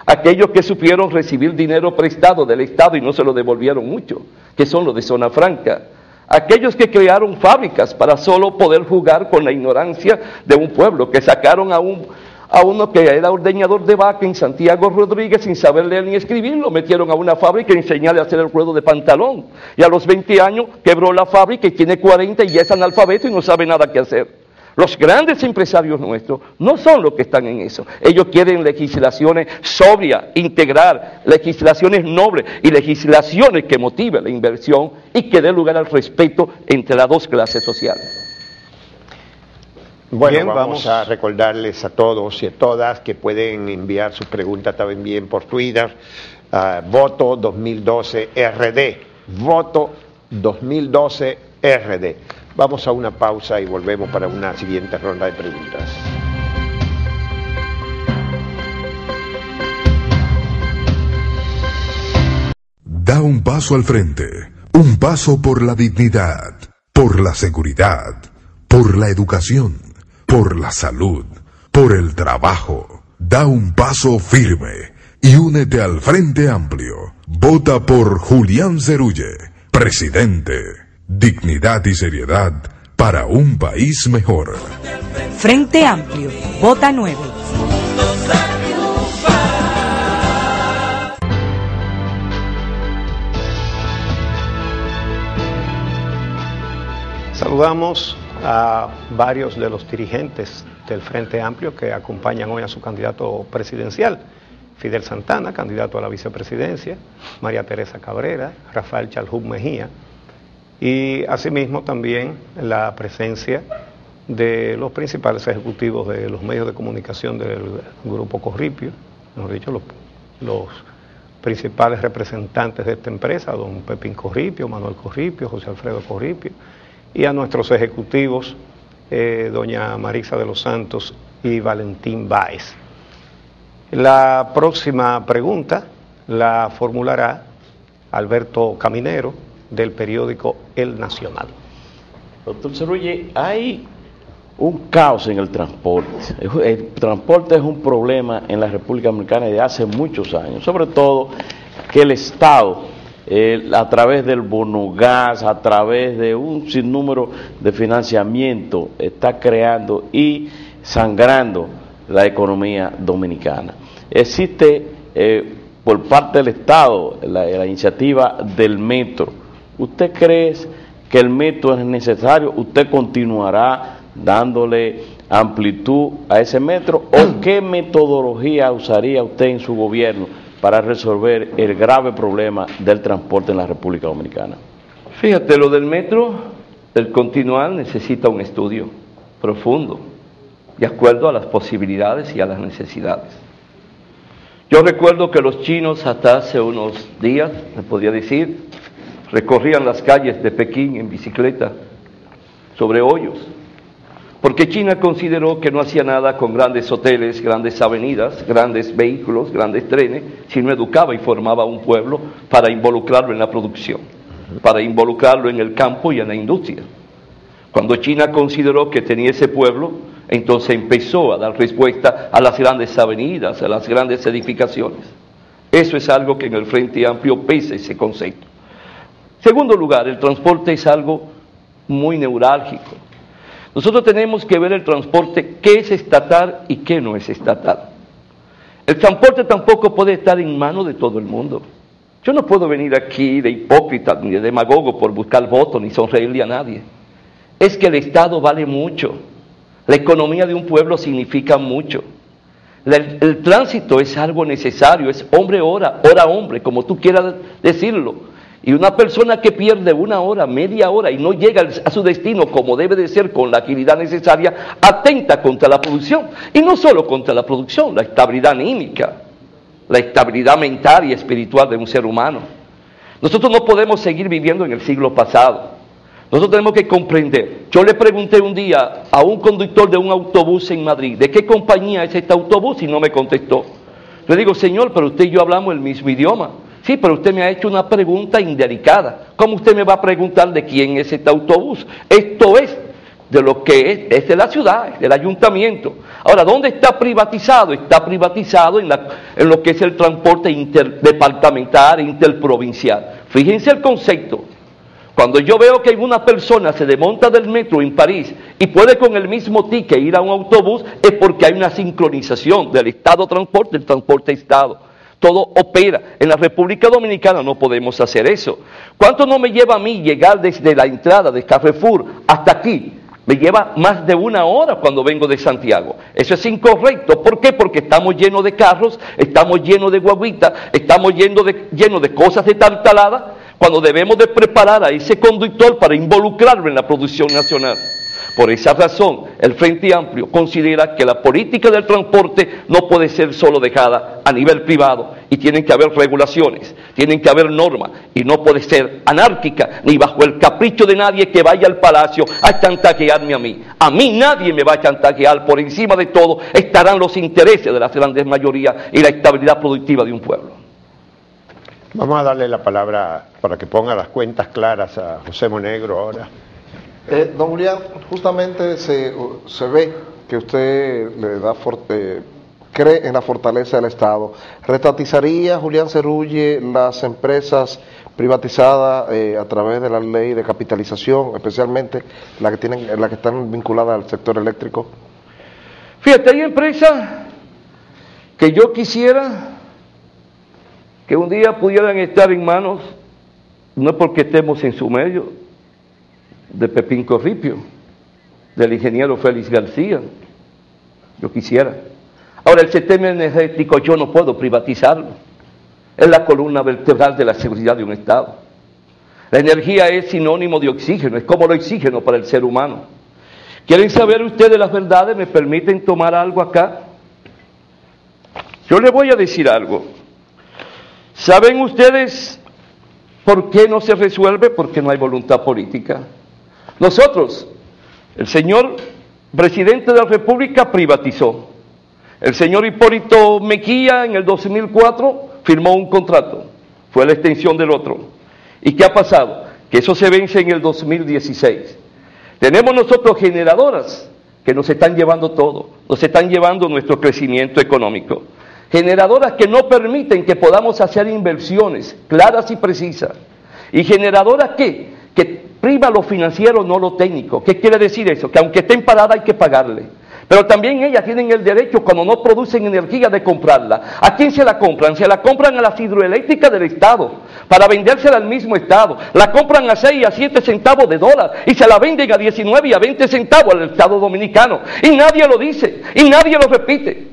aquellos que supieron recibir dinero prestado del Estado y no se lo devolvieron mucho, que son los de Zona Franca, aquellos que crearon fábricas para solo poder jugar con la ignorancia de un pueblo, que sacaron a uno que era ordeñador de vaca en Santiago Rodríguez sin saber leer ni escribir, lo metieron a una fábrica y enseñarle a hacer el ruedo de pantalón, y a los 20 años quebró la fábrica y tiene 40 y ya es analfabeto y no sabe nada qué hacer. Los grandes empresarios nuestros no son los que están en eso. Ellos quieren legislaciones sobrias, integrar, legislaciones nobles y legislaciones que motiven la inversión y que dé lugar al respeto entre las dos clases sociales. Bueno, Bien, vamos a recordarles a todos y a todas que pueden enviar sus preguntas también por Twitter. Voto 2012 RD. Voto 2012 RD. Vamos a una pausa y volvemos para una siguiente ronda de preguntas. Da un paso al frente, un paso por la dignidad, por la seguridad, por la educación, por la salud, por el trabajo. Da un paso firme y únete al Frente Amplio. Vota por Julián Cerulle, presidente. Dignidad y seriedad para un país mejor. Frente Amplio, vota 9. Saludamos a varios de los dirigentes del Frente Amplio que acompañan hoy a su candidato presidencial. Fidel Santana, candidato a la vicepresidencia, María Teresa Cabrera, Rafael Chalhub Mejía, y asimismo también la presencia de los principales ejecutivos de los medios de comunicación del Grupo Corripio, mejor dicho, los principales representantes de esta empresa, don Pepín Corripio, Manuel Corripio, José Alfredo Corripio, y a nuestros ejecutivos, doña Marisa de los Santos y Valentín Báez. La próxima pregunta la formulará Alberto Caminero, del periódico El Nacional. Doctor Cerulle, hay un caos en el transporte. El transporte es un problema en la República Dominicana desde hace muchos años, sobre todo que el Estado, a través del bono gas, a través de un sinnúmero de financiamiento, está creando y sangrando la economía dominicana. Existe por parte del Estado la iniciativa del metro. ¿Usted cree que el metro es necesario? ¿Usted continuará dándole amplitud a ese metro? ¿O qué metodología usaría usted en su gobierno para resolver el grave problema del transporte en la República Dominicana? Fíjate, lo del metro, el continuar necesita un estudio profundo, de acuerdo a las posibilidades y a las necesidades. Yo recuerdo que los chinos hasta hace unos días, me podría decir, recorrían las calles de Pekín en bicicleta sobre hoyos, porque China consideró que no hacía nada con grandes hoteles, grandes avenidas, grandes vehículos, grandes trenes, sino educaba y formaba un pueblo para involucrarlo en la producción, para involucrarlo en el campo y en la industria. Cuando China consideró que tenía ese pueblo, entonces empezó a dar respuesta a las grandes avenidas, a las grandes edificaciones. Eso es algo que en el Frente Amplio pesa ese concepto. Segundo lugar, el transporte es algo muy neurálgico. Nosotros tenemos que ver el transporte, qué es estatal y qué no es estatal. El transporte tampoco puede estar en manos de todo el mundo. Yo no puedo venir aquí de hipócrita ni de demagogo por buscar votos ni sonreírle a nadie. Es que el Estado vale mucho. La economía de un pueblo significa mucho. El tránsito es algo necesario, es hombre-hora, hora-hombre, como tú quieras decirlo. Y una persona que pierde una hora, media hora y no llega a su destino como debe de ser con la agilidad necesaria, atenta contra la producción. Y no solo contra la producción, la estabilidad anímica, la estabilidad mental y espiritual de un ser humano. Nosotros no podemos seguir viviendo en el siglo pasado. Nosotros tenemos que comprender. Yo le pregunté un día a un conductor de un autobús en Madrid, ¿de qué compañía es este autobús? Y no me contestó. Le digo, señor, pero usted y yo hablamos el mismo idioma. Sí, pero usted me ha hecho una pregunta indelicada. ¿Cómo usted me va a preguntar de quién es este autobús? Esto es de lo que es de la ciudad, del ayuntamiento. Ahora, ¿dónde está privatizado? Está privatizado en lo que es el transporte interdepartamental, interprovincial. Fíjense el concepto. Cuando yo veo que una persona se desmonta del metro en París y puede con el mismo ticket ir a un autobús, es porque hay una sincronización del Estado transporte, el transporte Estado. Todo opera. En la República Dominicana no podemos hacer eso. ¿Cuánto no me lleva a mí llegar desde la entrada de Carrefour hasta aquí? Me lleva más de 1 hora cuando vengo de Santiago. Eso es incorrecto. ¿Por qué? Porque estamos llenos de carros, estamos llenos de guaguitas, estamos llenos de cosas de tartalada, cuando debemos de preparar a ese conductor para involucrarlo en la producción nacional. Por esa razón, el Frente Amplio considera que la política del transporte no puede ser solo dejada a nivel privado y tienen que haber regulaciones, tienen que haber normas y no puede ser anárquica ni bajo el capricho de nadie que vaya al palacio a chantajearme a mí. A mí nadie me va a chantajear, por encima de todo estarán los intereses de las grandes mayorías y la estabilidad productiva de un pueblo. Vamos a darle la palabra para que ponga las cuentas claras a José Monegro ahora. Don Julián, justamente se ve que usted cree en la fortaleza del Estado. ¿Retatizaría Julián Serulle las empresas privatizadas a través de la ley de capitalización, especialmente las que están vinculadas al sector eléctrico? Fíjate, hay empresas que yo quisiera que un día pudieran estar en manos, no es porque estemos en su medio, de Pepín Corripio, del ingeniero Félix García. Yo quisiera. Ahora, el sistema energético yo no puedo privatizarlo. Es la columna vertebral de la seguridad de un Estado. La energía es sinónimo de oxígeno, es como el oxígeno para el ser humano. ¿Quieren saber ustedes las verdades? ¿Me permiten tomar algo acá? Yo les voy a decir algo. ¿Saben ustedes por qué no se resuelve? Porque no hay voluntad política. Nosotros, el señor presidente de la República privatizó. El señor Hipólito Mejía en el 2004 firmó un contrato. Fue la extensión del otro. ¿Y qué ha pasado? Que eso se vence en el 2016. Tenemos nosotros generadoras que nos están llevando todo. Nos están llevando nuestro crecimiento económico. Generadoras que no permiten que podamos hacer inversiones claras y precisas. Y generadoras que prima lo financiero, no lo técnico. ¿Qué quiere decir eso? Que aunque estén paradas hay que pagarle. Pero también ellas tienen el derecho, cuando no producen energía, de comprarla. ¿A quién se la compran? Se la compran a las hidroeléctricas del Estado, para vendérsela al mismo Estado. La compran a 6 y a 7 centavos de dólar, y se la venden a 19 y a 20 centavos al Estado Dominicano. Y nadie lo dice, y nadie lo repite.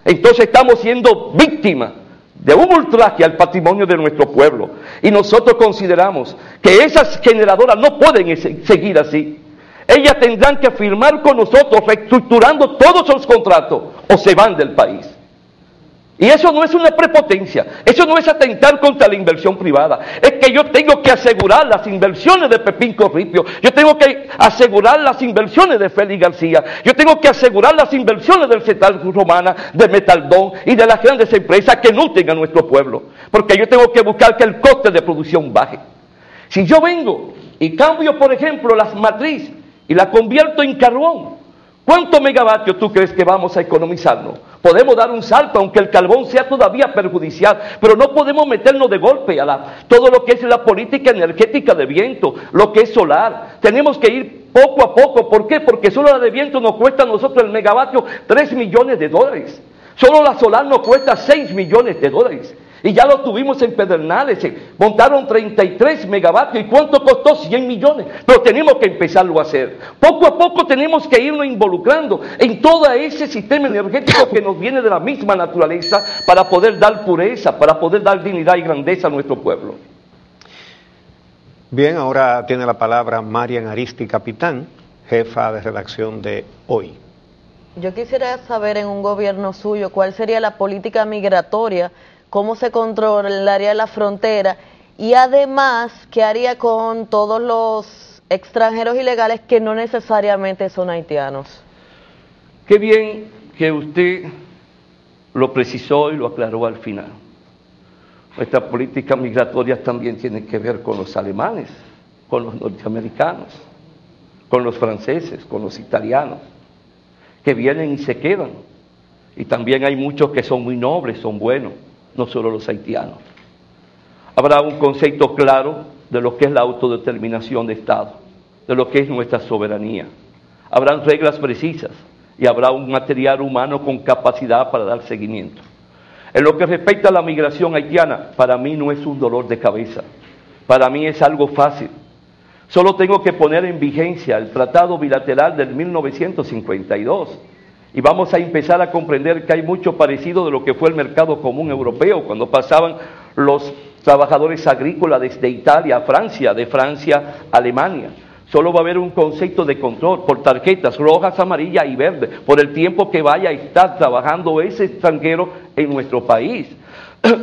Entonces estamos siendo víctimas de un ultraje al patrimonio de nuestro pueblo. Y nosotros consideramos que esas generadoras no pueden seguir así. Ellas tendrán que firmar con nosotros reestructurando todos los contratos o se van del país. Y eso no es una prepotencia, eso no es atentar contra la inversión privada. Es que yo tengo que asegurar las inversiones de Pepín Corripio, yo tengo que asegurar las inversiones de Félix García, yo tengo que asegurar las inversiones del Cetal Romana, de Metaldón y de las grandes empresas que nutren a nuestro pueblo. Porque yo tengo que buscar que el coste de producción baje. Si yo vengo y cambio, por ejemplo, las matrices y la convierto en carbón, ¿cuántos megavatios tú crees que vamos a economizarnos? Podemos dar un salto, aunque el carbón sea todavía perjudicial, pero no podemos meternos de golpe a todo lo que es la política energética de viento, lo que es solar. Tenemos que ir poco a poco. ¿Por qué? Porque solo la de viento nos cuesta a nosotros el megavatio $3 millones. Solo la solar nos cuesta $6 millones. Y ya lo tuvimos en Pedernales, montaron 33 megavatios. ¿Y cuánto costó? 100 millones. Pero tenemos que empezarlo a hacer. Poco a poco tenemos que irnos involucrando en todo ese sistema energético que nos viene de la misma naturaleza, para poder dar pureza, para poder dar dignidad y grandeza a nuestro pueblo. Bien, ahora tiene la palabra Marian Aristi Capitán, jefa de redacción de Hoy. Yo quisiera saber, en un gobierno suyo, cuál sería la política migratoria, cómo se controlaría la frontera y además qué haría con todos los extranjeros ilegales que no necesariamente son haitianos. Qué bien que usted lo precisó y lo aclaró al final. Nuestra política migratoria también tiene que ver con los alemanes, con los norteamericanos, con los franceses, con los italianos, que vienen y se quedan. Y también hay muchos que son muy nobles, son buenos, no solo los haitianos. Habrá un concepto claro de lo que es la autodeterminación de Estado, de lo que es nuestra soberanía. Habrán reglas precisas y habrá un material humano con capacidad para dar seguimiento. En lo que respecta a la migración haitiana, para mí no es un dolor de cabeza, para mí es algo fácil. Solo tengo que poner en vigencia el Tratado Bilateral del 1952 y vamos a empezar a comprender que hay mucho parecido de lo que fue el mercado común europeo, cuando pasaban los trabajadores agrícolas desde Italia a Francia, de Francia a Alemania. Solo va a haber un concepto de control por tarjetas rojas, amarillas y verdes, por el tiempo que vaya a estar trabajando ese extranjero en nuestro país.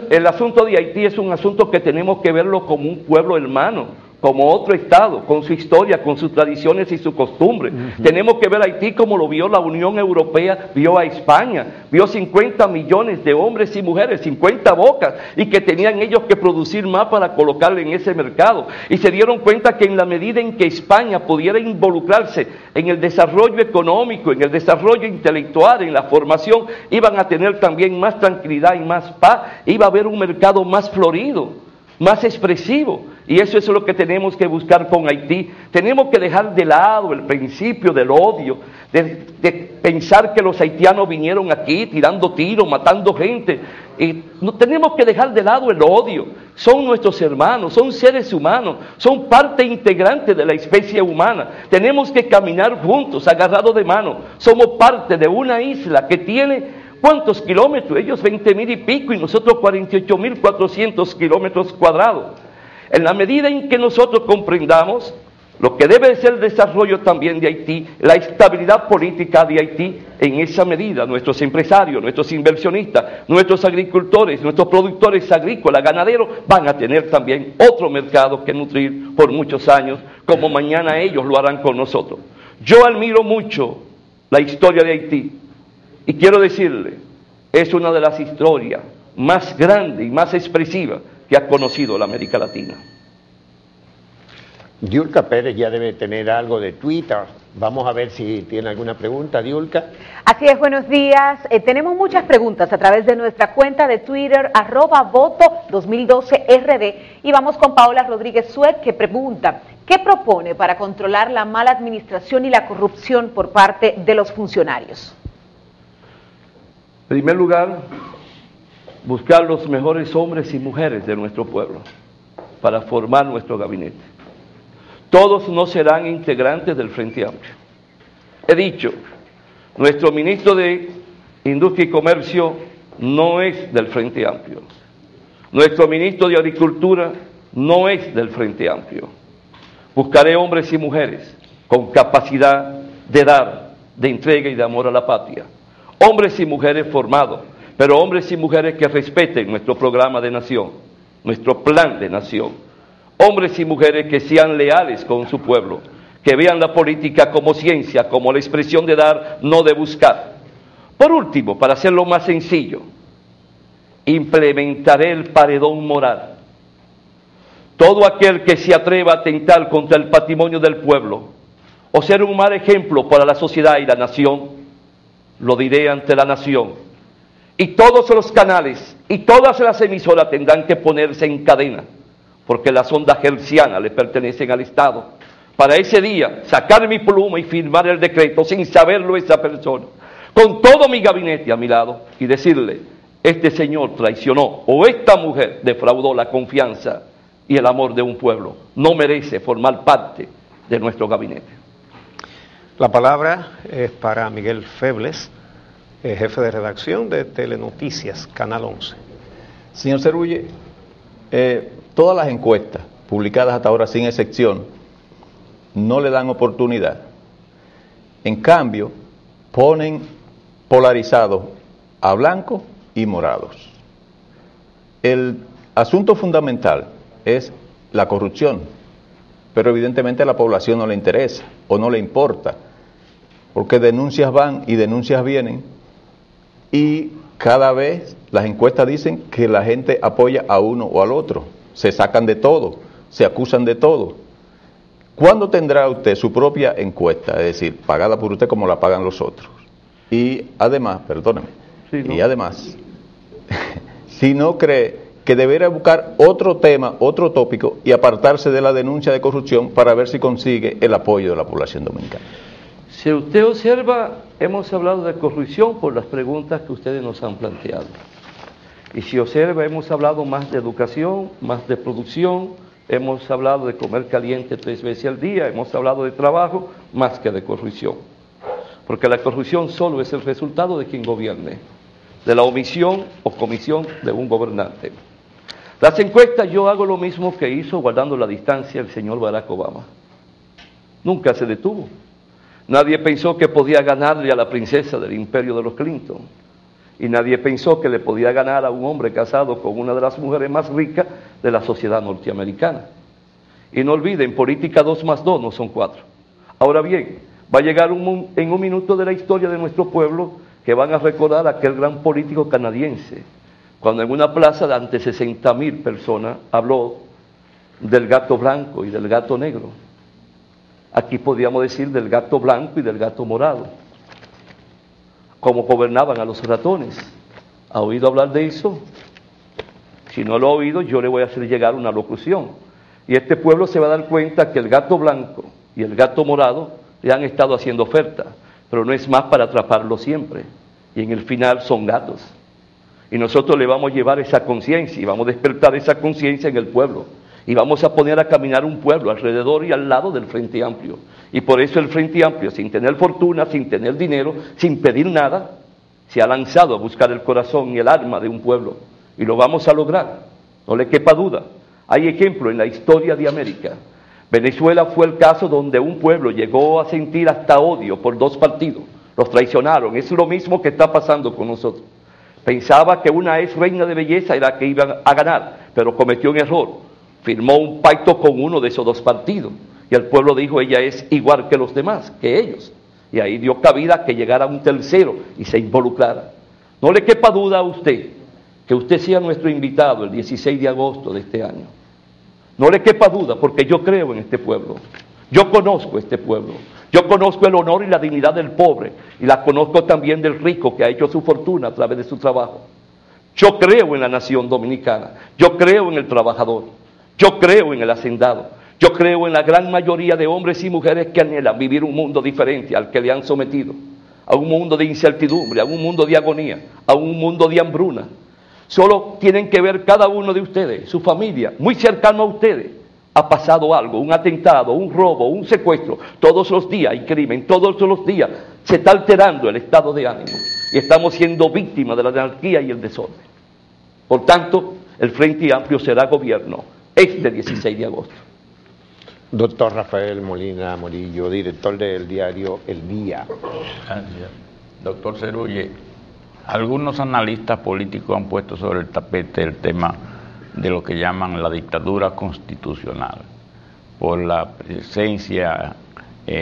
El asunto de Haití es un asunto que tenemos que verlo como un pueblo hermano, como otro Estado, con su historia, con sus tradiciones y sus costumbres. Tenemos que ver a Haití como lo vio la Unión Europea, vio a España, vio 50 millones de hombres y mujeres, 50 bocas, y que tenían ellos que producir más para colocarle en ese mercado. Y se dieron cuenta que en la medida en que España pudiera involucrarse en el desarrollo económico, en el desarrollo intelectual, en la formación, iban a tener también más tranquilidad y más paz, iba a haber un mercado más florido, más expresivo. Y eso es lo que tenemos que buscar con Haití. Tenemos que dejar de lado el principio del odio, de pensar que los haitianos vinieron aquí tirando tiros, matando gente. Y no, tenemos que dejar de lado el odio. Son nuestros hermanos, son seres humanos, son parte integrante de la especie humana. Tenemos que caminar juntos, agarrados de mano. Somos parte de una isla que tiene... ¿Cuántos kilómetros? Ellos 20.000 y pico y nosotros 48.400 kilómetros cuadrados. En la medida en que nosotros comprendamos lo que debe ser el desarrollo también de Haití, la estabilidad política de Haití, en esa medida nuestros empresarios, nuestros inversionistas, nuestros agricultores, nuestros productores agrícolas, ganaderos, van a tener también otro mercado que nutrir por muchos años, como mañana ellos lo harán con nosotros. Yo admiro mucho la historia de Haití. Y quiero decirle, es una de las historias más grandes y más expresivas que ha conocido la América Latina. Diulca Pérez ya debe tener algo de Twitter. Vamos a ver si tiene alguna pregunta, Diulca. Así es, buenos días. Tenemos muchas preguntas a través de nuestra cuenta de Twitter, @voto2012rd. Y vamos con Paola Rodríguez Suet, que pregunta, ¿qué propone para controlar la mala administración y la corrupción por parte de los funcionarios? En primer lugar, buscar los mejores hombres y mujeres de nuestro pueblo para formar nuestro gabinete. Todos no serán integrantes del Frente Amplio. He dicho, nuestro ministro de Industria y Comercio no es del Frente Amplio. Nuestro ministro de Agricultura no es del Frente Amplio. Buscaré hombres y mujeres con capacidad de dar, de entrega y de amor a la patria. Hombres y mujeres formados, pero hombres y mujeres que respeten nuestro programa de nación, nuestro plan de nación. Hombres y mujeres que sean leales con su pueblo, que vean la política como ciencia, como la expresión de dar, no de buscar. Por último, para hacerlo más sencillo, implementaré el paredón moral. Todo aquel que se atreva a atentar contra el patrimonio del pueblo o ser un mal ejemplo para la sociedad y la nación, lo diré ante la nación. Y todos los canales y todas las emisoras tendrán que ponerse en cadena, porque las ondas hertzianas le pertenecen al Estado. Para ese día, sacar mi pluma y firmar el decreto sin saberlo esa persona, con todo mi gabinete a mi lado, y decirle, este señor traicionó, o esta mujer defraudó la confianza y el amor de un pueblo, no merece formar parte de nuestro gabinete. La palabra es para Miguel Febles, jefe de redacción de Telenoticias, Canal 11. Señor Cerulle, todas las encuestas publicadas hasta ahora, sin excepción, no le dan oportunidad. En cambio, ponen polarizados a blancos y morados. El asunto fundamental es la corrupción, pero evidentemente a la población no le interesa o no le importa, porque denuncias van y denuncias vienen, y cada vez las encuestas dicen que la gente apoya a uno o al otro, se sacan de todo, se acusan de todo. ¿Cuándo tendrá usted su propia encuesta? Es decir, pagada por usted como la pagan los otros. Y además, perdóneme, Sí, ¿no? y además, si no cree que debería buscar otro tema, otro tópico y apartarse de la denuncia de corrupción para ver si consigue el apoyo de la población dominicana. Si usted observa, hemos hablado de corrupción por las preguntas que ustedes nos han planteado. Y si observa, hemos hablado más de educación, más de producción, hemos hablado de comer caliente 3 veces al día, hemos hablado de trabajo, más que de corrupción. Porque la corrupción solo es el resultado de quien gobierne, de la omisión o comisión de un gobernante. Las encuestas yo hago lo mismo que hizo, guardando la distancia, el señor Barack Obama. Nunca se detuvo. Nadie pensó que podía ganarle a la princesa del imperio de los Clinton. Y nadie pensó que le podía ganar a un hombre casado con una de las mujeres más ricas de la sociedad norteamericana. Y no olviden, política 2 más 2 no son 4. Ahora bien, va a llegar en un minuto de la historia de nuestro pueblo que van a recordar a aquel gran político canadiense, cuando en una plaza de ante 60,000 personas habló del gato blanco y del gato negro. Aquí podríamos decir del gato blanco y del gato morado. Cómo gobernaban a los ratones. ¿Ha oído hablar de eso? Si no lo ha oído, yo le voy a hacer llegar una locución. Y este pueblo se va a dar cuenta que el gato blanco y el gato morado le han estado haciendo oferta, pero no es más para atraparlo siempre. Y en el final son gatos. Y nosotros le vamos a llevar esa conciencia y vamos a despertar esa conciencia en el pueblo. Y vamos a poner a caminar un pueblo alrededor y al lado del Frente Amplio. Y por eso el Frente Amplio, sin tener fortuna, sin tener dinero, sin pedir nada, se ha lanzado a buscar el corazón y el alma de un pueblo. Y lo vamos a lograr, no le quepa duda. Hay ejemplo en la historia de América. Venezuela fue el caso donde un pueblo llegó a sentir hasta odio por 2 partidos. Los traicionaron. Es lo mismo que está pasando con nosotros. Pensaba que una ex reina de belleza era la que iba a ganar, pero cometió un error. Firmó un pacto con uno de esos 2 partidos. Y el pueblo dijo, ella es igual que los demás, que ellos. Y ahí dio cabida a que llegara un tercero y se involucrara. No le quepa duda a usted que usted sea nuestro invitado el 16 de agosto de este año. No le quepa duda, porque yo creo en este pueblo. Yo conozco este pueblo. Yo conozco el honor y la dignidad del pobre. Y la conozco también del rico que ha hecho su fortuna a través de su trabajo. Yo creo en la nación dominicana. Yo creo en el trabajador. Yo creo en el hacendado. Yo creo en la gran mayoría de hombres y mujeres que anhelan vivir un mundo diferente al que le han sometido. A un mundo de incertidumbre, a un mundo de agonía, a un mundo de hambruna. Solo tienen que ver cada uno de ustedes, su familia, muy cercano a ustedes. Ha pasado algo, un atentado, un robo, un secuestro. Todos los días hay crimen, todos los días se está alterando el estado de ánimo. Y estamos siendo víctimas de la anarquía y el desorden. Por tanto, el Frente Amplio será gobierno este 16 de agosto. Doctor Rafael Molina Morillo, director del diario El Día. Gracias. Doctor Cerulle, algunos analistas políticos han puesto sobre el tapete el tema de lo que llaman la dictadura constitucional, por la presencia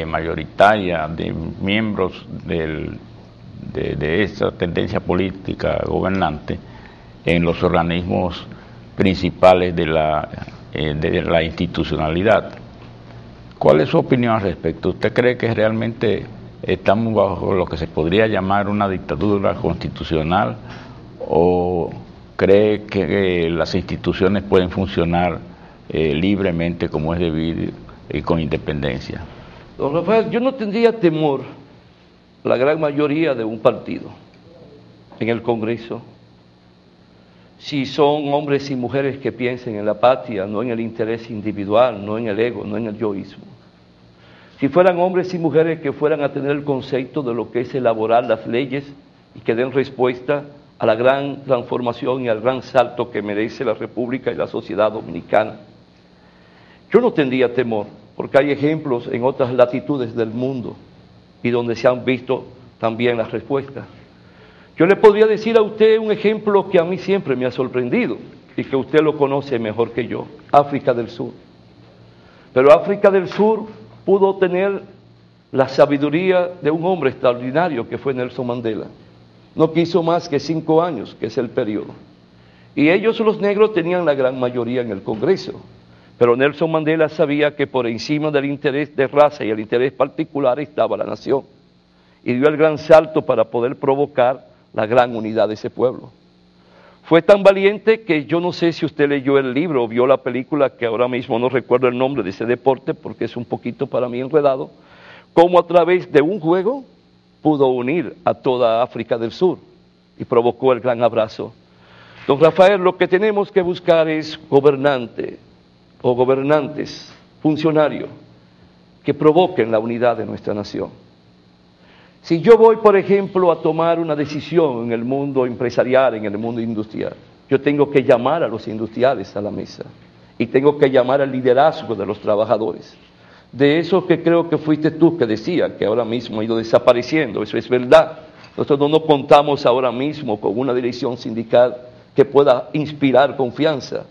mayoritaria de miembros de esa tendencia política gobernante en los organismos principales de la institucionalidad. ¿Cuál es su opinión al respecto? ¿Usted cree que realmente estamos bajo lo que se podría llamar una dictadura constitucional o cree que las instituciones pueden funcionar libremente como es debido y con independencia? Don Rafael, yo no tendría temor, la gran mayoría de un partido en el Congreso, si son hombres y mujeres que piensen en la patria, no en el interés individual, no en el ego, no en el yoísmo. Si fueran hombres y mujeres que fueran a tener el concepto de lo que es elaborar las leyes y que den respuesta a la gran transformación y al gran salto que merece la República y la sociedad dominicana. Yo no tendría temor, porque hay ejemplos en otras latitudes del mundo y donde se han visto también las respuestas. Yo le podría decir a usted un ejemplo que a mí siempre me ha sorprendido y que usted lo conoce mejor que yo, África del Sur. Pero África del Sur pudo tener la sabiduría de un hombre extraordinario que fue Nelson Mandela. No quiso más que 5 años, que es el periodo. Y ellos, los negros, tenían la gran mayoría en el Congreso. Pero Nelson Mandela sabía que por encima del interés de raza y el interés particular estaba la nación. Y dio el gran salto para poder provocar la gran unidad de ese pueblo. Fue tan valiente que yo no sé si usted leyó el libro o vio la película, que ahora mismo no recuerdo el nombre de ese deporte porque es un poquito para mí enredado, cómo a través de un juego pudo unir a toda África del Sur y provocó el gran abrazo. Don Rafael, lo que tenemos que buscar es gobernante o gobernantes, funcionarios, que provoquen la unidad de nuestra nación. Si yo voy, por ejemplo, a tomar una decisión en el mundo empresarial, en el mundo industrial, yo tengo que llamar a los industriales a la mesa y tengo que llamar al liderazgo de los trabajadores. De eso que creo que fuiste tú que decía, que ahora mismo ha ido desapareciendo, eso es verdad. Nosotros no contamos ahora mismo con una dirección sindical que pueda inspirar confianza.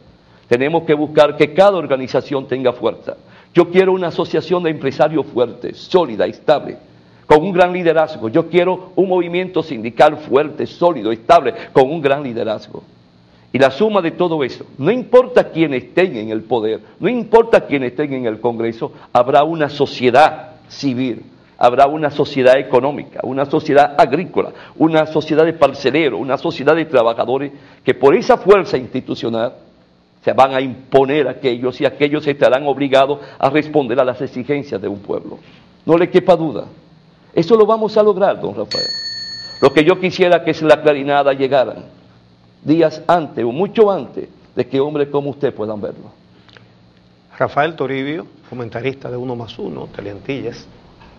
Tenemos que buscar que cada organización tenga fuerza. Yo quiero una asociación de empresarios fuerte, sólida, estable, con un gran liderazgo. Yo quiero un movimiento sindical fuerte, sólido, estable, con un gran liderazgo. Y la suma de todo eso, no importa quién estén en el poder, no importa quién estén en el Congreso, habrá una sociedad civil, habrá una sociedad económica, una sociedad agrícola, una sociedad de parceleros, una sociedad de trabajadores que por esa fuerza institucional se van a imponer a aquellos y aquellos estarán obligados a responder a las exigencias de un pueblo. No le quepa duda. Eso lo vamos a lograr, don Rafael. Lo que yo quisiera que es la clarinada llegaran días antes o mucho antes de que hombres como usted puedan verlo. Rafael Toribio, comentarista de 1+1, Teleantillas,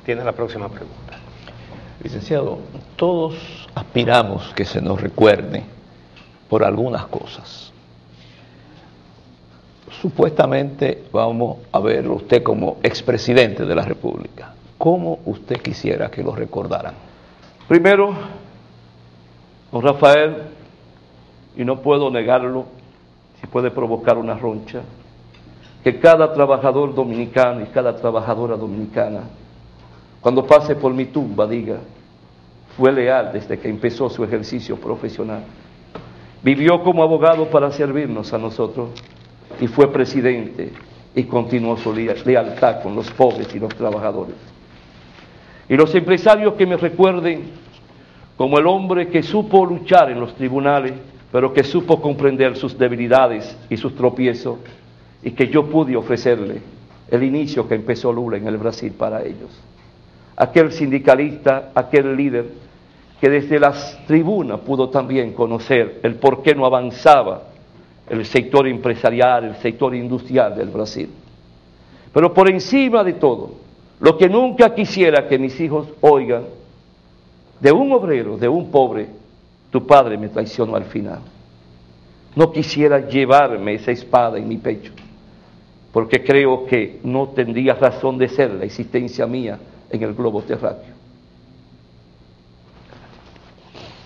tiene la próxima pregunta. Licenciado, todos aspiramos que se nos recuerde por algunas cosas. Supuestamente vamos a verlo usted como expresidente de la República. ¿Cómo usted quisiera que lo recordaran? Primero, don Rafael, y no puedo negarlo, si puede provocar una roncha, que cada trabajador dominicano y cada trabajadora dominicana, cuando pase por mi tumba, diga, fue leal desde que empezó su ejercicio profesional, vivió como abogado para servirnos a nosotros y fue presidente y continuó su lealtad con los pobres y los trabajadores. Y los empresarios que me recuerden como el hombre que supo luchar en los tribunales, pero que supo comprender sus debilidades y sus tropiezos, y que yo pude ofrecerle el inicio que empezó Lula en el Brasil para ellos. Aquel sindicalista, aquel líder, que desde las tribunas pudo también conocer el por qué no avanzaba el sector empresarial, el sector industrial del Brasil. Pero por encima de todo, lo que nunca quisiera que mis hijos oigan, de un obrero, de un pobre, tu padre me traicionó al final. No quisiera llevarme esa espada en mi pecho, porque creo que no tendría razón de ser la existencia mía en el globo terráqueo.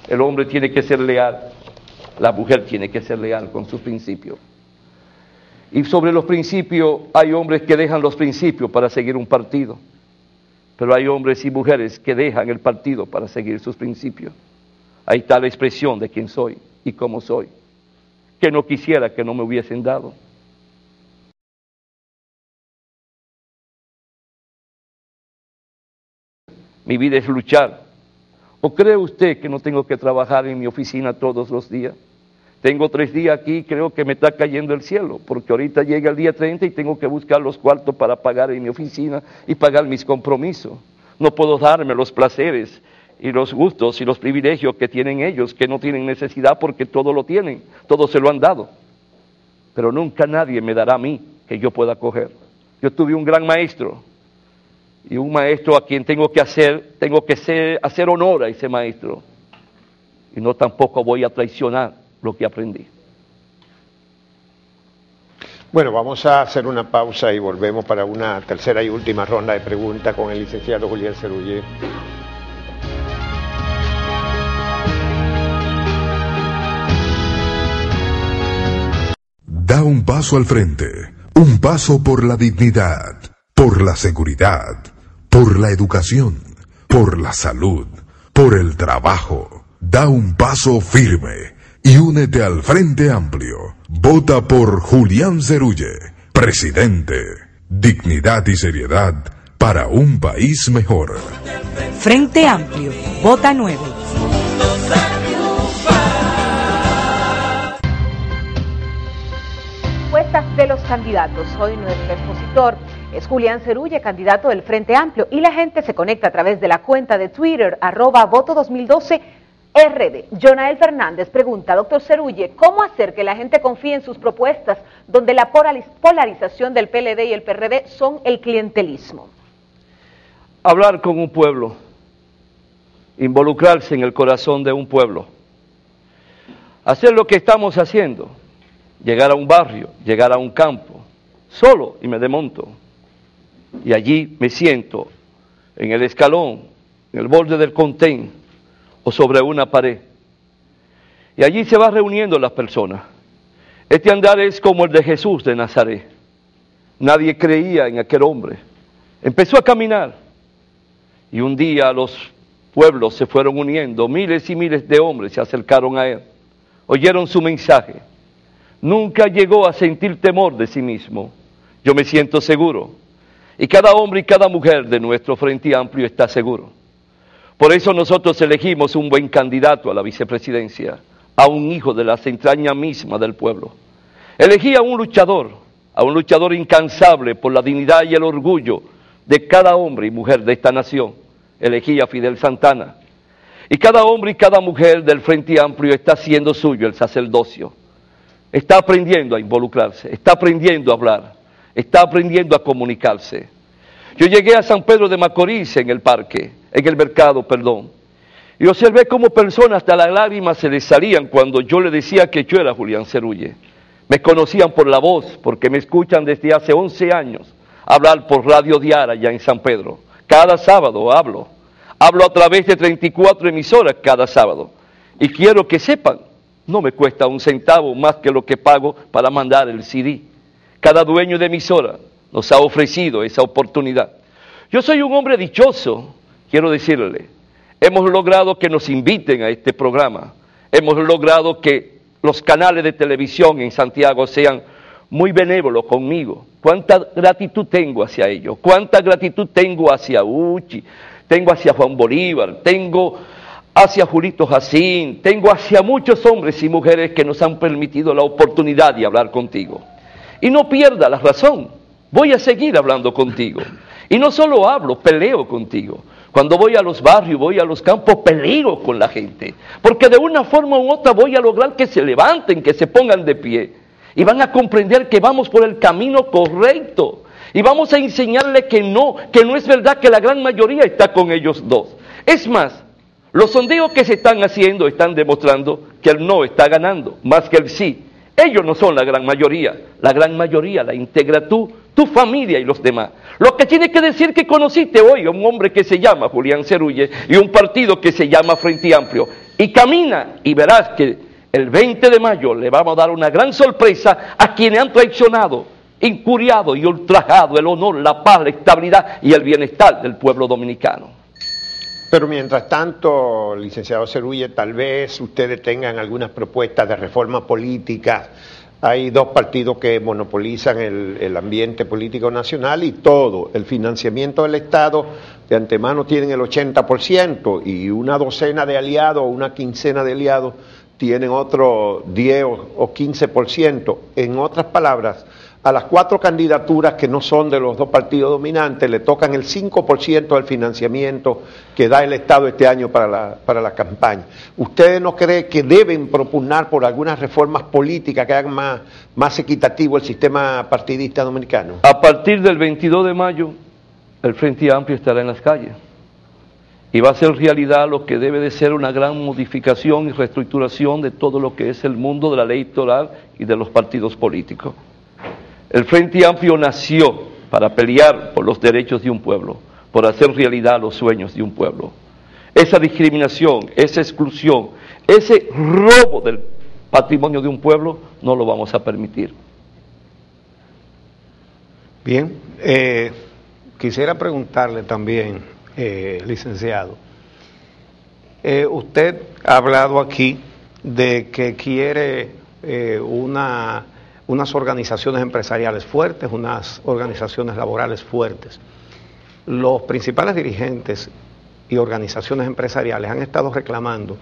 El hombre tiene que ser leal, la mujer tiene que ser leal con sus principios. Y sobre los principios, hay hombres que dejan los principios para seguir un partido, pero hay hombres y mujeres que dejan el partido para seguir sus principios. Ahí está la expresión de quién soy y cómo soy, que no quisiera que no me hubiesen dado. Mi vida es luchar. ¿O cree usted que no tengo que trabajar en mi oficina todos los días? Tengo 3 días aquí y creo que me está cayendo el cielo, porque ahorita llega el día 30 y tengo que buscar los cuartos para pagar en mi oficina y pagar mis compromisos. No puedo darme los placeres y los gustos y los privilegios que tienen ellos, que no tienen necesidad porque todo lo tienen, todo se lo han dado. Pero nunca nadie me dará a mí que yo pueda coger. Yo tuve un gran maestro, y un maestro a quien tengo que hacer honor a ese maestro. Y no tampoco voy a traicionar lo que aprendí. Bueno, vamos a hacer una pausa y volvemos para una tercera y última ronda de preguntas con el licenciado Julián Cerulle. Da un paso al frente, un paso por la dignidad, por la seguridad, por la educación, por la salud, por el trabajo. Da un paso firme y únete al Frente Amplio. Vota por Julián Cerulle, Presidente, dignidad y seriedad para un país mejor. Frente Amplio, Vota 9. Encuestas de los candidatos. Hoy nuestro expositor es Julián Cerulle, candidato del Frente Amplio, y la gente se conecta a través de la cuenta de Twitter, @voto2012RD. Jonael Fernández pregunta, doctor Cerulle, ¿cómo hacer que la gente confíe en sus propuestas donde la polarización del PLD y el PRD son el clientelismo? Hablar con un pueblo, involucrarse en el corazón de un pueblo, hacer lo que estamos haciendo, llegar a un barrio, llegar a un campo, solo y me desmonto, y allí me siento en el escalón, en el borde del contén o sobre una pared, y allí se van reuniendo las personas. Este andar es como el de Jesús de Nazaret. Nadie creía en aquel hombre, empezó a caminar, y un día los pueblos se fueron uniendo, miles y miles de hombres se acercaron a él, oyeron su mensaje. Nunca llegó a sentir temor de sí mismo. Yo me siento seguro, y cada hombre y cada mujer de nuestro Frente Amplio está seguro. Por eso nosotros elegimos un buen candidato a la vicepresidencia, a un hijo de las entrañas mismas del pueblo. Elegí a un luchador incansable por la dignidad y el orgullo de cada hombre y mujer de esta nación. Elegí a Fidel Santana. Y cada hombre y cada mujer del Frente Amplio está haciendo suyo el sacerdocio. Está aprendiendo a involucrarse, está aprendiendo a hablar, está aprendiendo a comunicarse. Yo llegué a San Pedro de Macorís en el mercado, y observé cómo personas hasta las lágrimas se les salían cuando yo le decía que yo era Julián Cerulle. Me conocían por la voz, porque me escuchan desde hace 11 años hablar por Radio Diaria allá en San Pedro. Cada sábado hablo a través de 34 emisoras cada sábado, y quiero que sepan, no me cuesta un centavo más que lo que pago para mandar el CD. Cada dueño de emisora nos ha ofrecido esa oportunidad. Yo soy un hombre dichoso, quiero decirle. Hemos logrado que nos inviten a este programa. Hemos logrado que los canales de televisión en Santiago sean muy benévolos conmigo. Cuánta gratitud tengo hacia ellos, cuánta gratitud tengo hacia Uchi, tengo hacia Juan Bolívar, tengo hacia Julito Jacín, tengo hacia muchos hombres y mujeres que nos han permitido la oportunidad de hablar contigo. Y no pierda la razón, voy a seguir hablando contigo. Y no solo hablo, peleo contigo. Cuando voy a los barrios, voy a los campos, peleo con la gente. Porque de una forma u otra voy a lograr que se levanten, que se pongan de pie. Y van a comprender que vamos por el camino correcto. Y vamos a enseñarles que no es verdad que la gran mayoría está con ellos dos. Es más, los sondeos que se están haciendo están demostrando que el no está ganando, más que el sí. Ellos no son la gran mayoría la integra tú, tu familia y los demás. Lo que tiene que decir que conociste hoy a un hombre que se llama Julián Cerulle y un partido que se llama Frente Amplio. Y camina y verás que el 20 de mayo le vamos a dar una gran sorpresa a quienes han traicionado, injuriado y ultrajado el honor, la paz, la estabilidad y el bienestar del pueblo dominicano. Pero mientras tanto, licenciado Cerulle, tal vez ustedes tengan algunas propuestas de reforma política. Hay dos partidos que monopolizan el ambiente político nacional y todo. El financiamiento del Estado de antemano tienen el 80% y una docena de aliados o una quincena de aliados tienen otro 10 o 15%. En otras palabras, a las 4 candidaturas que no son de los dos partidos dominantes le tocan el 5% del financiamiento que da el Estado este año para la campaña. ¿Ustedes no creen que deben propugnar por algunas reformas políticas que hagan más equitativo el sistema partidista dominicano? A partir del 22 de mayo, el Frente Amplio estará en las calles y va a ser realidad lo que debe de ser una gran modificación y reestructuración de todo lo que es el mundo de la ley electoral y de los partidos políticos. El Frente Amplio nació para pelear por los derechos de un pueblo, por hacer realidad los sueños de un pueblo. Esa discriminación, esa exclusión, ese robo del patrimonio de un pueblo, no lo vamos a permitir. Bien, quisiera preguntarle también, licenciado, usted ha hablado aquí de que quiere una unas organizaciones empresariales fuertes, unas organizaciones laborales fuertes. Los principales dirigentes y organizaciones empresariales han estado reclamando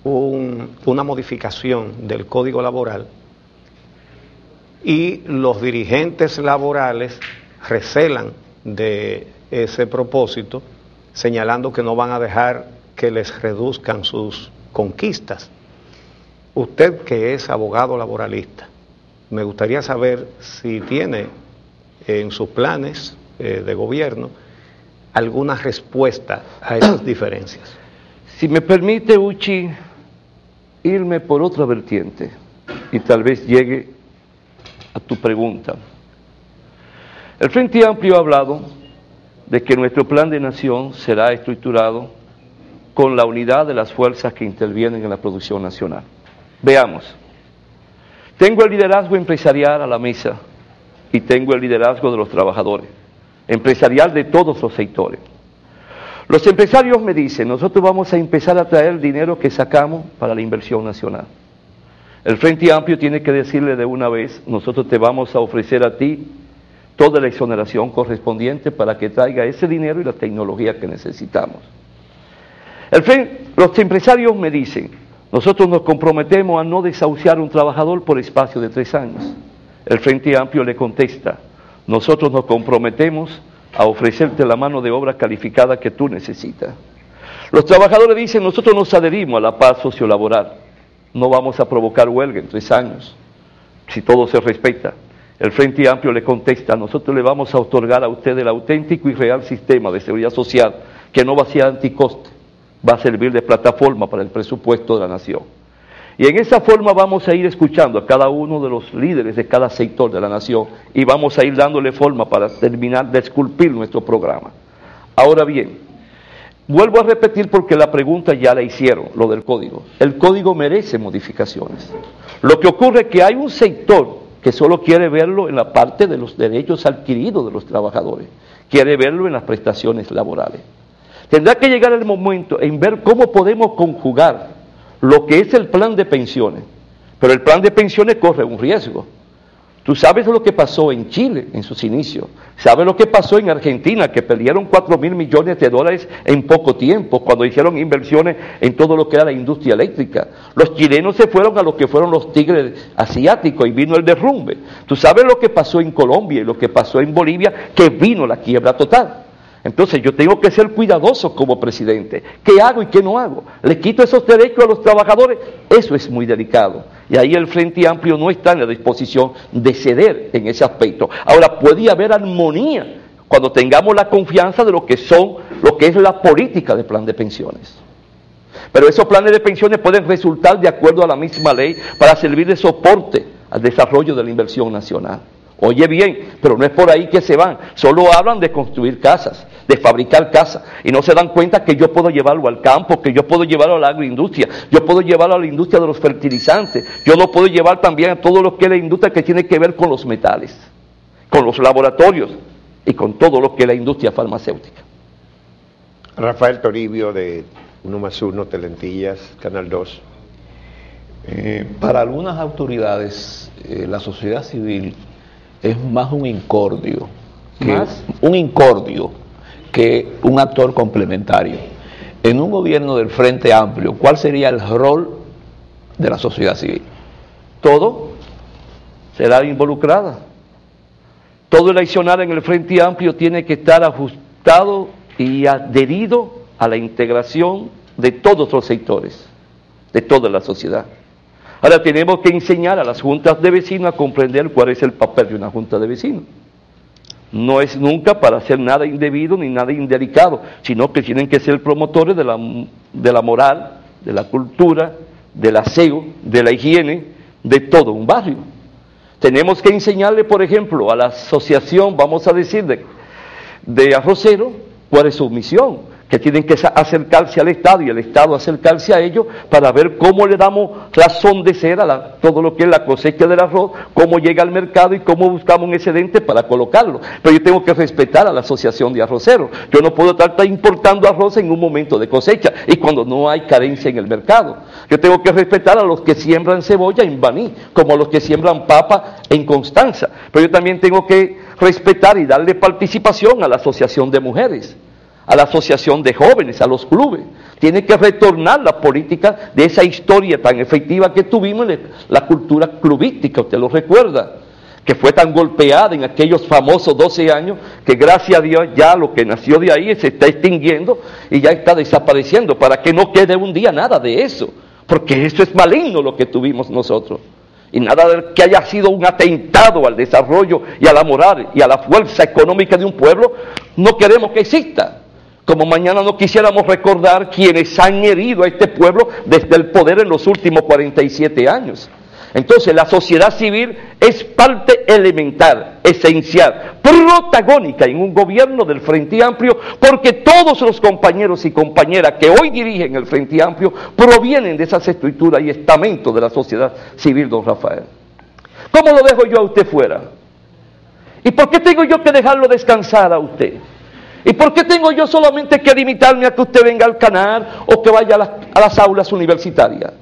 una modificación del Código Laboral, y los dirigentes laborales recelan de ese propósito, señalando que no van a dejar que les reduzcan sus conquistas. Usted, que es abogado laboralista, me gustaría saber si tiene en sus planes de gobierno alguna respuesta a esas diferencias. Si me permite, Uchi, irme por otra vertiente y tal vez llegue a tu pregunta. El Frente Amplio ha hablado de que nuestro plan de nación será estructurado con la unidad de las fuerzas que intervienen en la producción nacional. Veamos, tengo el liderazgo empresarial a la mesa y tengo el liderazgo de los trabajadores, empresarial de todos los sectores. Los empresarios me dicen, nosotros vamos a empezar a traer el dinero que sacamos para la inversión nacional. El Frente Amplio tiene que decirle de una vez, nosotros te vamos a ofrecer a ti toda la exoneración correspondiente para que traiga ese dinero y la tecnología que necesitamos. Los empresarios me dicen, nosotros nos comprometemos a no desahuciar a un trabajador por espacio de 3 años. El Frente Amplio le contesta, nosotros nos comprometemos a ofrecerte la mano de obra calificada que tú necesitas. Los trabajadores dicen, nosotros nos adherimos a la paz sociolaboral. No vamos a provocar huelga en 3 años, si todo se respeta. El Frente Amplio le contesta, nosotros le vamos a otorgar a usted el auténtico y real sistema de seguridad social, que no va a ser anticoste, va a servir de plataforma para el presupuesto de la nación. Y en esa forma vamos a ir escuchando a cada uno de los líderes de cada sector de la nación y vamos a ir dándole forma para terminar de esculpir nuestro programa. Ahora bien, vuelvo a repetir porque la pregunta ya la hicieron, lo del código. El código merece modificaciones. Lo que ocurre es que hay un sector que solo quiere verlo en la parte de los derechos adquiridos de los trabajadores, quiere verlo en las prestaciones laborales. Tendrá que llegar el momento en ver cómo podemos conjugar lo que es el plan de pensiones, pero el plan de pensiones corre un riesgo. Tú sabes lo que pasó en Chile en sus inicios, sabes lo que pasó en Argentina, que perdieron 4.000 millones de dólares en poco tiempo, cuando hicieron inversiones en todo lo que era la industria eléctrica. Los chilenos se fueron a lo que fueron los tigres asiáticos y vino el derrumbe. Tú sabes lo que pasó en Colombia y lo que pasó en Bolivia, que vino la quiebra total. Entonces yo tengo que ser cuidadoso como presidente. ¿Qué hago y qué no hago? ¿Le quito esos derechos a los trabajadores? Eso es muy delicado. Y ahí el Frente Amplio no está en la disposición de ceder en ese aspecto. Ahora, puede haber armonía cuando tengamos la confianza de lo que es la política de plan de pensiones. Pero esos planes de pensiones pueden resultar de acuerdo a la misma ley para servir de soporte al desarrollo de la inversión nacional. Oye bien, pero no es por ahí que se van, solo hablan de construir casas, de fabricar casas, y no se dan cuenta que yo puedo llevarlo al campo, que yo puedo llevarlo a la agroindustria, yo puedo llevarlo a la industria de los fertilizantes, yo lo puedo llevar también a todo lo que es la industria que tiene que ver con los metales, con los laboratorios y con todo lo que es la industria farmacéutica. Rafael Toribio de 1+1 Telentillas, Canal 2. Para algunas autoridades, la sociedad civil es más un incordio que un actor complementario. En un gobierno del Frente Amplio, ¿cuál sería el rol de la sociedad civil? Todo será involucrada. Todo el accionar en el Frente Amplio tiene que estar ajustado y adherido a la integración de todos los sectores, de toda la sociedad. Ahora tenemos que enseñar a las juntas de vecinos a comprender cuál es el papel de una junta de vecinos. No es nunca para hacer nada indebido ni nada indelicado, sino que tienen que ser promotores de la moral, de la cultura, del aseo, de la higiene, de todo un barrio. Tenemos que enseñarle, por ejemplo, a la asociación, vamos a decir, de arroceros, cuál es su misión, que tienen que acercarse al Estado y el Estado acercarse a ellos para ver cómo le damos razón de ser a todo lo que es la cosecha del arroz, cómo llega al mercado y cómo buscamos un excedente para colocarlo. Pero yo tengo que respetar a la asociación de arroceros. Yo no puedo estar importando arroz en un momento de cosecha y cuando no hay carencia en el mercado. Yo tengo que respetar a los que siembran cebolla en Baní, como a los que siembran papa en Constanza. Pero yo también tengo que respetar y darle participación a la asociación de mujeres, a la asociación de jóvenes, a los clubes. Tiene que retornar la política de esa historia tan efectiva que tuvimos en la cultura clubística, usted lo recuerda, que fue tan golpeada en aquellos famosos 12 años, que gracias a Dios ya lo que nació de ahí se está extinguiendo y ya está desapareciendo, para que no quede un día nada de eso, porque eso es maligno lo que tuvimos nosotros. Y nada de que haya sido un atentado al desarrollo y a la moral y a la fuerza económica de un pueblo, no queremos que exista. Como mañana no quisiéramos recordar quienes han herido a este pueblo desde el poder en los últimos 47 años. Entonces la sociedad civil es parte elemental, esencial, protagónica en un gobierno del Frente Amplio, porque todos los compañeros y compañeras que hoy dirigen el Frente Amplio provienen de esas estructuras y estamentos de la sociedad civil, don Rafael. ¿Cómo lo dejo yo a usted fuera? ¿Y por qué tengo yo que dejarlo descansar a usted? ¿Y por qué tengo yo solamente que limitarme a que usted venga al canal o que vaya a las aulas universitarias?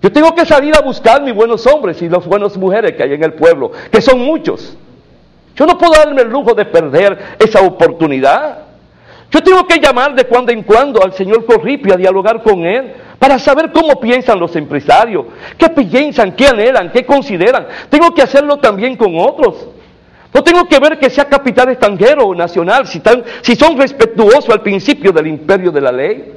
Yo tengo que salir a buscar mis buenos hombres y las buenas mujeres que hay en el pueblo, que son muchos. Yo no puedo darme el lujo de perder esa oportunidad. Yo tengo que llamar de cuando en cuando al señor Corripio a dialogar con él para saber cómo piensan los empresarios, qué piensan, qué anhelan, qué consideran. Tengo que hacerlo también con otros. No tengo que ver que sea capital extranjero o nacional, si son respetuosos al principio del imperio de la ley.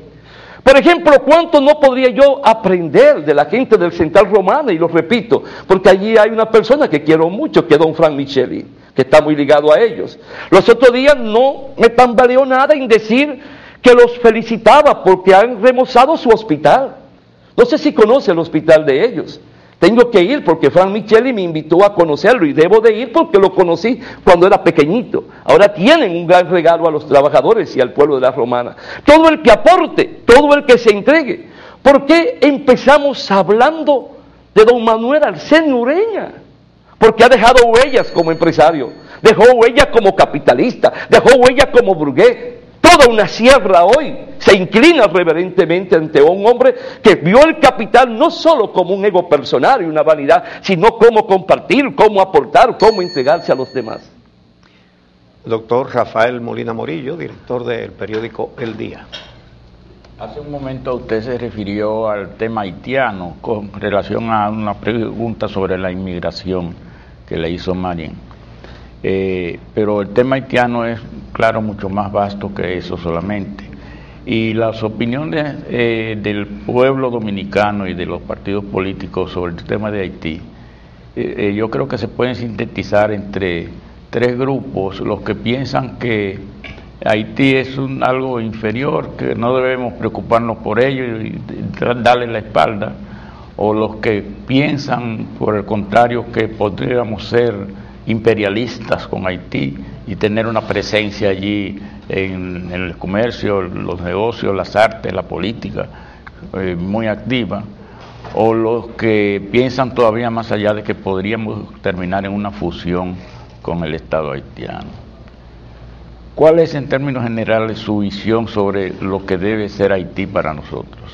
Por ejemplo, ¿cuánto no podría yo aprender de la gente del Central Romana? Y lo repito, porque allí hay una persona que quiero mucho, que es don Frank Micheli, que está muy ligado a ellos. Los otros días no me tambaleó nada en decir que los felicitaba porque han remozado su hospital. No sé si conoce el hospital de ellos. Tengo que ir porque Frank Micheli me invitó a conocerlo y debo de ir porque lo conocí cuando era pequeñito. Ahora tienen un gran regalo a los trabajadores y al pueblo de la Romana. Todo el que aporte, todo el que se entregue. ¿Por qué empezamos hablando de don Manuel Arsenio Ureña? Porque ha dejado huellas como empresario, dejó huellas como capitalista, dejó huellas como burgués. Toda una sierra hoy se inclina reverentemente ante un hombre que vio el capital no solo como un ego personal y una vanidad, sino cómo compartir, cómo aportar, cómo entregarse a los demás. Doctor Rafael Molina Morillo, director del periódico El Día. Hace un momento usted se refirió al tema haitiano con relación a una pregunta sobre la inmigración que le hizo Marín. Pero el tema haitiano es, claro, mucho más vasto que eso solamente. Y las opiniones del pueblo dominicano y de los partidos políticos sobre el tema de Haití, yo creo que se pueden sintetizar entre tres grupos: los que piensan que Haití es algo inferior, que no debemos preocuparnos por ello y darle la espalda, o los que piensan, por el contrario, que podríamos ser imperialistas con Haití y tener una presencia allí en el comercio, los negocios, las artes, la política, muy activa, o los que piensan todavía más allá de que podríamos terminar en una fusión con el Estado haitiano. ¿Cuál es en términos generales su visión sobre lo que debe ser Haití para nosotros?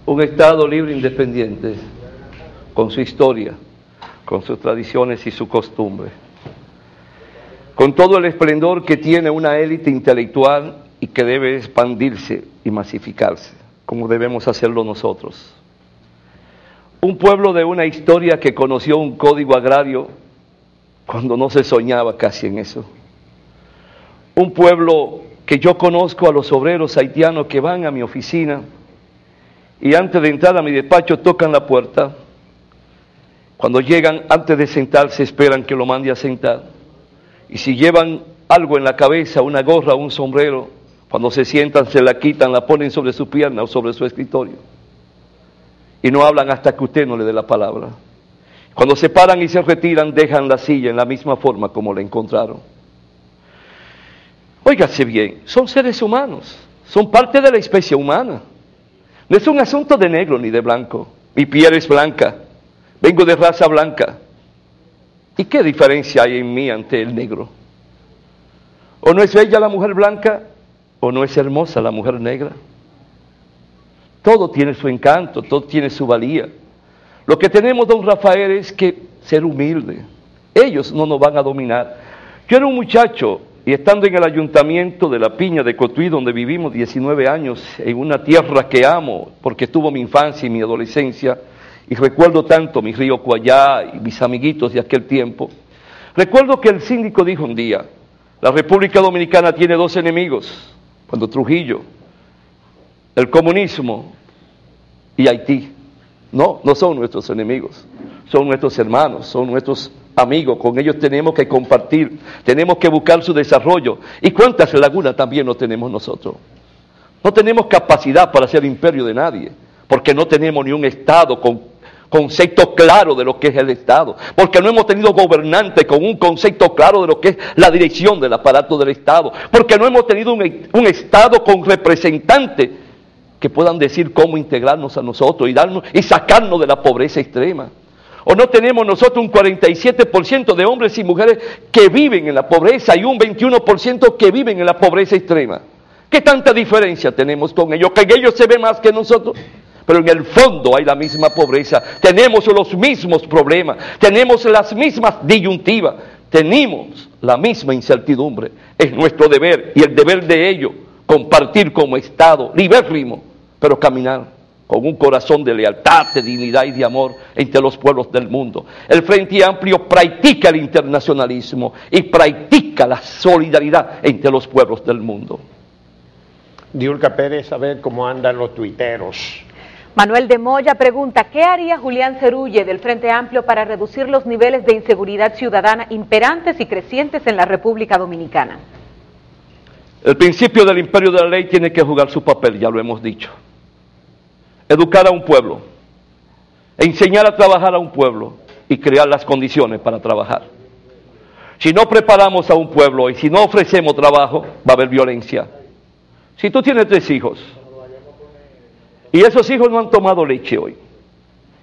Un Estado libre e independiente, con su historia, con sus tradiciones y su costumbre, con todo el esplendor que tiene una élite intelectual y que debe expandirse y masificarse, como debemos hacerlo nosotros. Un pueblo de una historia que conoció un código agrario cuando no se soñaba casi en eso. Un pueblo que yo conozco a los obreros haitianos que van a mi oficina y antes de entrar a mi despacho tocan la puerta. Cuando llegan, antes de sentarse, esperan que lo mande a sentar. Y si llevan algo en la cabeza, una gorra o un sombrero, cuando se sientan se la quitan, la ponen sobre su pierna o sobre su escritorio. Y no hablan hasta que usted no le dé la palabra. Cuando se paran y se retiran, dejan la silla en la misma forma como la encontraron. Óigase bien, son seres humanos, son parte de la especie humana. No es un asunto de negro ni de blanco. Mi piel es blanca, vengo de raza blanca. ¿Y qué diferencia hay en mí ante el negro? ¿O no es bella la mujer blanca, o no es hermosa la mujer negra? Todo tiene su encanto, todo tiene su valía. Lo que tenemos, don Rafael, es que ser humilde. Ellos no nos van a dominar. Yo era un muchacho, y estando en el ayuntamiento de La Piña de Cotuí, donde vivimos 19 años, en una tierra que amo, porque estuvo mi infancia y mi adolescencia, y recuerdo tanto mi río Cuayá y mis amiguitos de aquel tiempo. Recuerdo que el síndico dijo un día, la República Dominicana tiene dos enemigos, cuando Trujillo, el comunismo y Haití. No, no son nuestros enemigos, son nuestros hermanos, son nuestros amigos, con ellos tenemos que compartir, tenemos que buscar su desarrollo. ¿Y cuántas lagunas también no tenemos nosotros? No tenemos capacidad para ser imperio de nadie, porque no tenemos ni un Estado con concepto claro de lo que es el Estado, porque no hemos tenido gobernantes con un concepto claro de lo que es la dirección del aparato del Estado, porque no hemos tenido un Estado con representantes que puedan decir cómo integrarnos a nosotros y sacarnos de la pobreza extrema. ¿O no tenemos nosotros un 47% de hombres y mujeres que viven en la pobreza y un 21% que viven en la pobreza extrema? ¿Qué tanta diferencia tenemos con ellos? Que ellos se ven más que nosotros, pero en el fondo hay la misma pobreza, tenemos los mismos problemas, tenemos las mismas disyuntivas, tenemos la misma incertidumbre. Es nuestro deber y el deber de ellos compartir como Estado libérrimo, pero caminar con un corazón de lealtad, de dignidad y de amor entre los pueblos del mundo. El Frente Amplio practica el internacionalismo y practica la solidaridad entre los pueblos del mundo. Diulca Pérez, a ver cómo andan los tuiteros. Manuel de Moya pregunta, ¿qué haría Julián Cerulle del Frente Amplio para reducir los niveles de inseguridad ciudadana imperantes y crecientes en la República Dominicana? El principio del imperio de la ley tiene que jugar su papel, ya lo hemos dicho. Educar a un pueblo, enseñar a trabajar a un pueblo y crear las condiciones para trabajar. Si no preparamos a un pueblo y si no ofrecemos trabajo, va a haber violencia. Si tú tienes 3 hijos y esos hijos no han tomado leche hoy,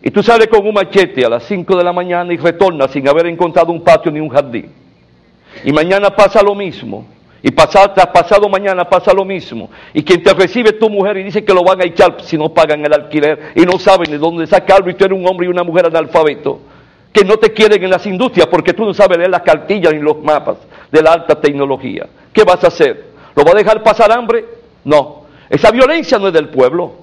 y tú sales con un machete a las 5 de la mañana y retornas sin haber encontrado un patio ni un jardín, y mañana pasa lo mismo, y pasado mañana pasa lo mismo, y quien te recibe es tu mujer y dice que lo van a echar si no pagan el alquiler y no saben de dónde sacarlo, y tú eres un hombre y una mujer analfabeto, que no te quieren en las industrias porque tú no sabes leer las cartillas ni los mapas de la alta tecnología. ¿Qué vas a hacer? ¿Lo vas a dejar pasar hambre? No, esa violencia no es del pueblo.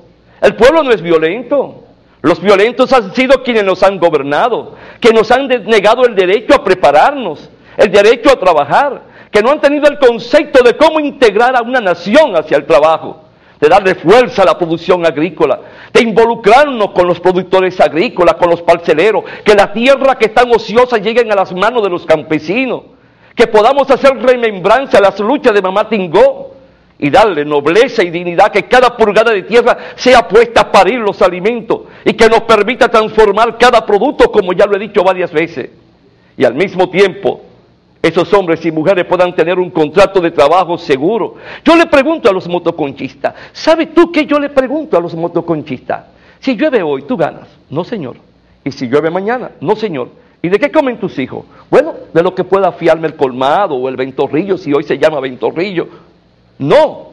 El pueblo no es violento. Los violentos han sido quienes nos han gobernado, que nos han negado el derecho a prepararnos, el derecho a trabajar, que no han tenido el concepto de cómo integrar a una nación hacia el trabajo, de darle fuerza a la producción agrícola, de involucrarnos con los productores agrícolas, con los parceleros, que la tierra que están ociosas lleguen a las manos de los campesinos, que podamos hacer remembranza a las luchas de Mamá Tingó y darle nobleza y dignidad, que cada pulgada de tierra sea puesta a parir los alimentos y que nos permita transformar cada producto, como ya lo he dicho varias veces, y al mismo tiempo esos hombres y mujeres puedan tener un contrato de trabajo seguro. Yo le pregunto a los motoconchistas, ¿sabes tú qué yo le pregunto a los motoconchistas? Si llueve hoy, ¿tú ganas? No, señor. ¿Y si llueve mañana? No, señor. ¿Y de qué comen tus hijos? Bueno, de lo que pueda fiarme el colmado o el ventorrillo, si hoy se llama ventorrillo. No.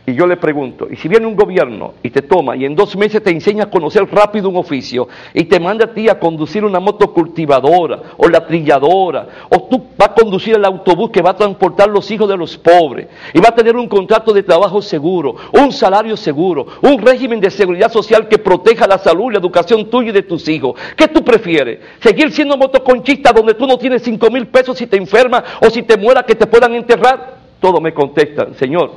Y yo le pregunto, ¿y si viene un gobierno y te toma y en 2 meses te enseña a conocer rápido un oficio y te manda a ti a conducir una moto cultivadora o la trilladora, o tú vas a conducir el autobús que va a transportar los hijos de los pobres y va a tener un contrato de trabajo seguro, un salario seguro, un régimen de seguridad social que proteja la salud y la educación tuya y de tus hijos? ¿Qué tú prefieres? ¿Seguir siendo motoconchista donde tú no tienes 5,000 pesos si te enfermas o si te mueras que te puedan enterrar? Todos me contestan, señor,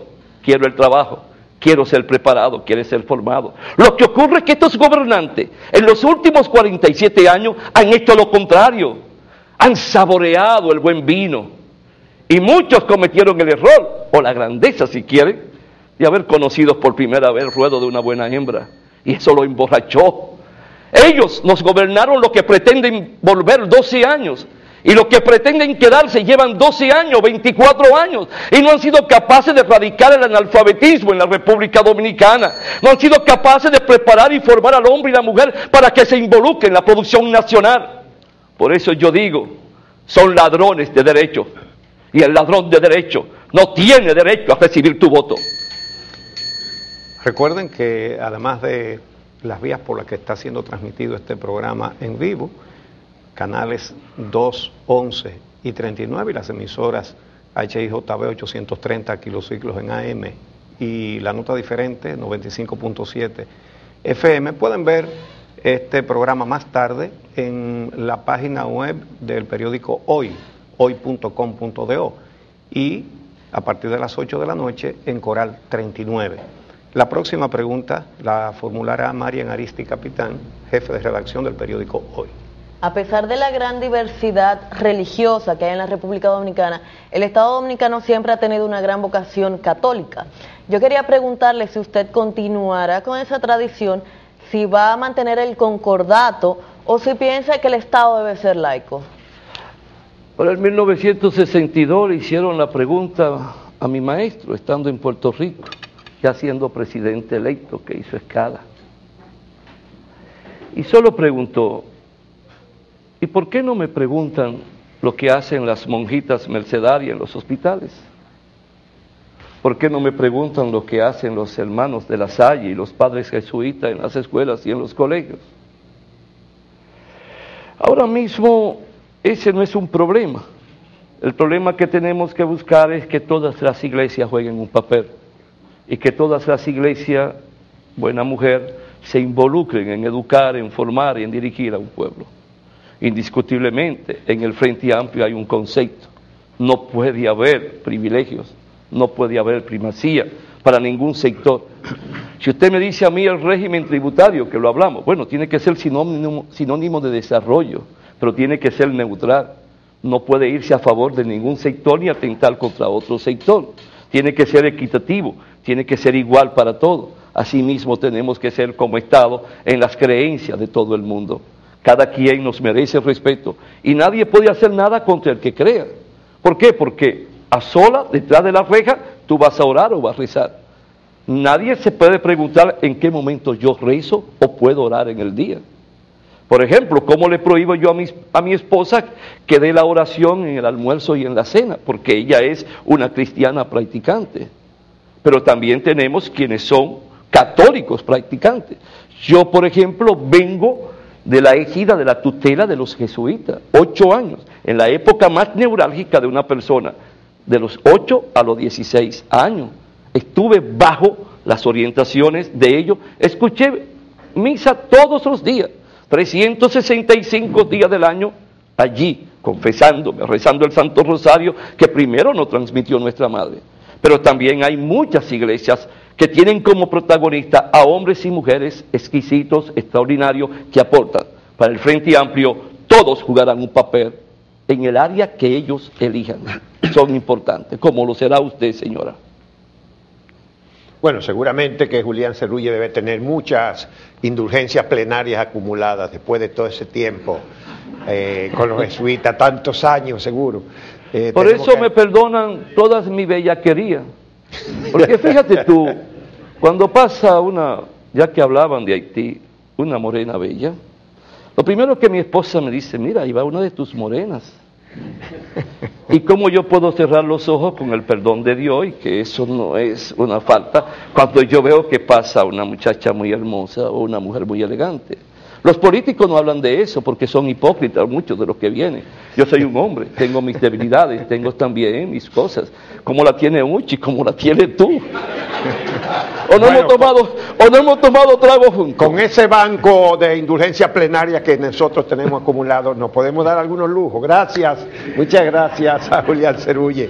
quiero el trabajo, quiero ser preparado, quiero ser formado. Lo que ocurre es que estos gobernantes en los últimos 47 años han hecho lo contrario, han saboreado el buen vino y muchos cometieron el error, o la grandeza si quieren, de haber conocido por primera vez el ruedo de una buena hembra, y eso lo emborrachó. Ellos nos gobernaron lo que pretenden volver 12 años, Y los que pretenden quedarse llevan 12 años, 24 años, y no han sido capaces de erradicar el analfabetismo en la República Dominicana. No han sido capaces de preparar y formar al hombre y la mujer para que se involucren en la producción nacional. Por eso yo digo, son ladrones de derechos. Y el ladrón de derecho no tiene derecho a recibir tu voto. Recuerden que además de las vías por las que está siendo transmitido este programa en vivo, canales 2, 11 y 39 y las emisoras HIJB 830 kilociclos en AM y la nota diferente 95.7 FM, pueden ver este programa más tarde en la página web del periódico hoy.com.do y a partir de las 8 de la noche en Coral 39. La próxima pregunta la formulará Marian Aristi Capitán, jefe de redacción del periódico Hoy. A pesar de la gran diversidad religiosa que hay en la República Dominicana, el Estado Dominicano siempre ha tenido una gran vocación católica. Yo quería preguntarle si usted continuará con esa tradición, si va a mantener el concordato o si piensa que el Estado debe ser laico. Por el 1962 le hicieron la pregunta a mi maestro, estando en Puerto Rico, ya siendo presidente electo, que hizo escala. Y solo preguntó, ¿y por qué no me preguntan lo que hacen las monjitas mercedarias en los hospitales? ¿Por qué no me preguntan lo que hacen los hermanos de la Salle y los padres jesuitas en las escuelas y en los colegios? Ahora mismo ese no es un problema. El problema que tenemos que buscar es que todas las iglesias jueguen un papel y que todas las iglesias, buena mujer, se involucren en educar, en formar y en dirigir a un pueblo. Indiscutiblemente, en el Frente Amplio hay un concepto: no puede haber privilegios, no puede haber primacía para ningún sector. Si usted me dice a mí el régimen tributario, que lo hablamos, bueno, tiene que ser sinónimo de desarrollo, pero tiene que ser neutral. No puede irse a favor de ningún sector ni atentar contra otro sector. Tiene que ser equitativo, tiene que ser igual para todos. Asimismo tenemos que ser como Estado en las creencias de todo el mundo. Cada quien nos merece respeto y nadie puede hacer nada contra el que crea. ¿Por qué? Porque a sola, detrás de la reja, tú vas a orar o vas a rezar. Nadie se puede preguntar en qué momento yo rezo o puedo orar en el día. Por ejemplo, ¿cómo le prohíbo yo a mi esposa que dé la oración en el almuerzo y en la cena? Porque ella es una cristiana practicante. Pero también tenemos quienes son católicos practicantes. Yo, por ejemplo, vengo de la égida de la tutela de los jesuitas, 8 años, en la época más neurálgica de una persona, de los 8 a los 16 años. Estuve bajo las orientaciones de ellos, escuché misa todos los días, 365 días del año, allí, confesándome, rezando el Santo Rosario, que primero nos transmitió nuestra Madre. Pero también hay muchas iglesias que tienen como protagonista a hombres y mujeres exquisitos, extraordinarios, que aportan. Para el Frente Amplio, todos jugarán un papel en el área que ellos elijan. Son importantes, como lo será usted, señora. Bueno, seguramente que Julián Cerrulle debe tener muchas indulgencias plenarias acumuladas después de todo ese tiempo con los jesuitas, tantos años seguro. Por eso me perdonan todas mi bellaquería. Porque fíjate tú, cuando pasa una, ya que hablaban de Haití, una morena bella, lo primero que mi esposa me dice, mira, ahí va una de tus morenas. ¿Y cómo yo puedo cerrar los ojos con el perdón de Dios y que eso no es una falta cuando yo veo que pasa una muchacha muy hermosa o una mujer muy elegante? Los políticos no hablan de eso porque son hipócritas muchos de los que vienen. Yo soy un hombre, tengo mis debilidades, tengo también mis cosas, como la tiene Uchi, como la tiene tú. ¿O no hemos tomado trago juntos? Con ese banco de indulgencia plenaria que nosotros tenemos acumulado, nos podemos dar algunos lujos. Gracias, muchas gracias a Julián Cerrulle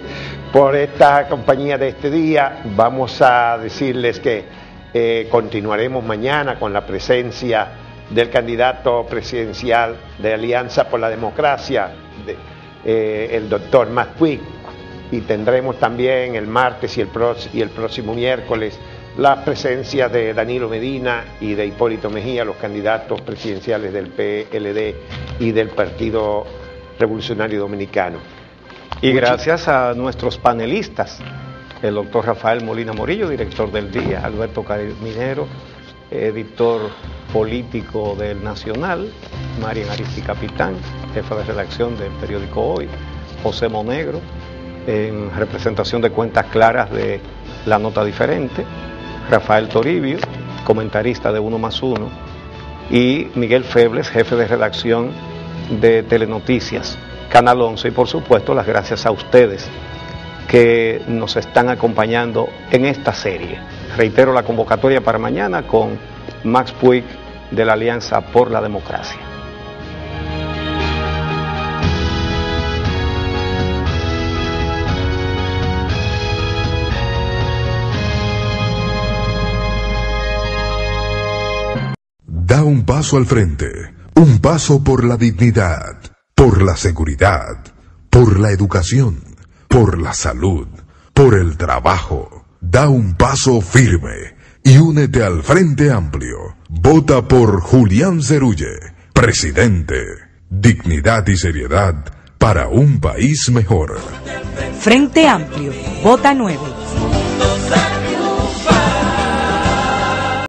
por esta compañía de este día. Vamos a decirles que continuaremos mañana con la presencia del candidato presidencial de Alianza por la Democracia, el doctor Matt Quick, y tendremos también el martes y el próximo miércoles la presencia de Danilo Medina y de Hipólito Mejía, los candidatos presidenciales del PLD y del Partido Revolucionario Dominicano. Y gracias a nuestros panelistas, el doctor Rafael Molina Morillo, director del Día, Alberto Caraminero, editor político del Nacional, Marian Aristi Capitán, jefa de redacción del periódico Hoy, José Monegro, en representación de Cuentas Claras de La Nota Diferente, Rafael Toribio, comentarista de 1+1, y Miguel Febles, jefe de redacción de Telenoticias, Canal 11, y por supuesto las gracias a ustedes que nos están acompañando en esta serie. Reitero la convocatoria para mañana con Max Puig de la Alianza por la Democracia. Da un paso al frente, un paso por la dignidad, por la seguridad, por la educación, por la salud, por el trabajo. Da un paso firme y únete al Frente Amplio. Vota por Julián Cerulle, presidente. Dignidad y seriedad para un país mejor. Frente Amplio, vota 9.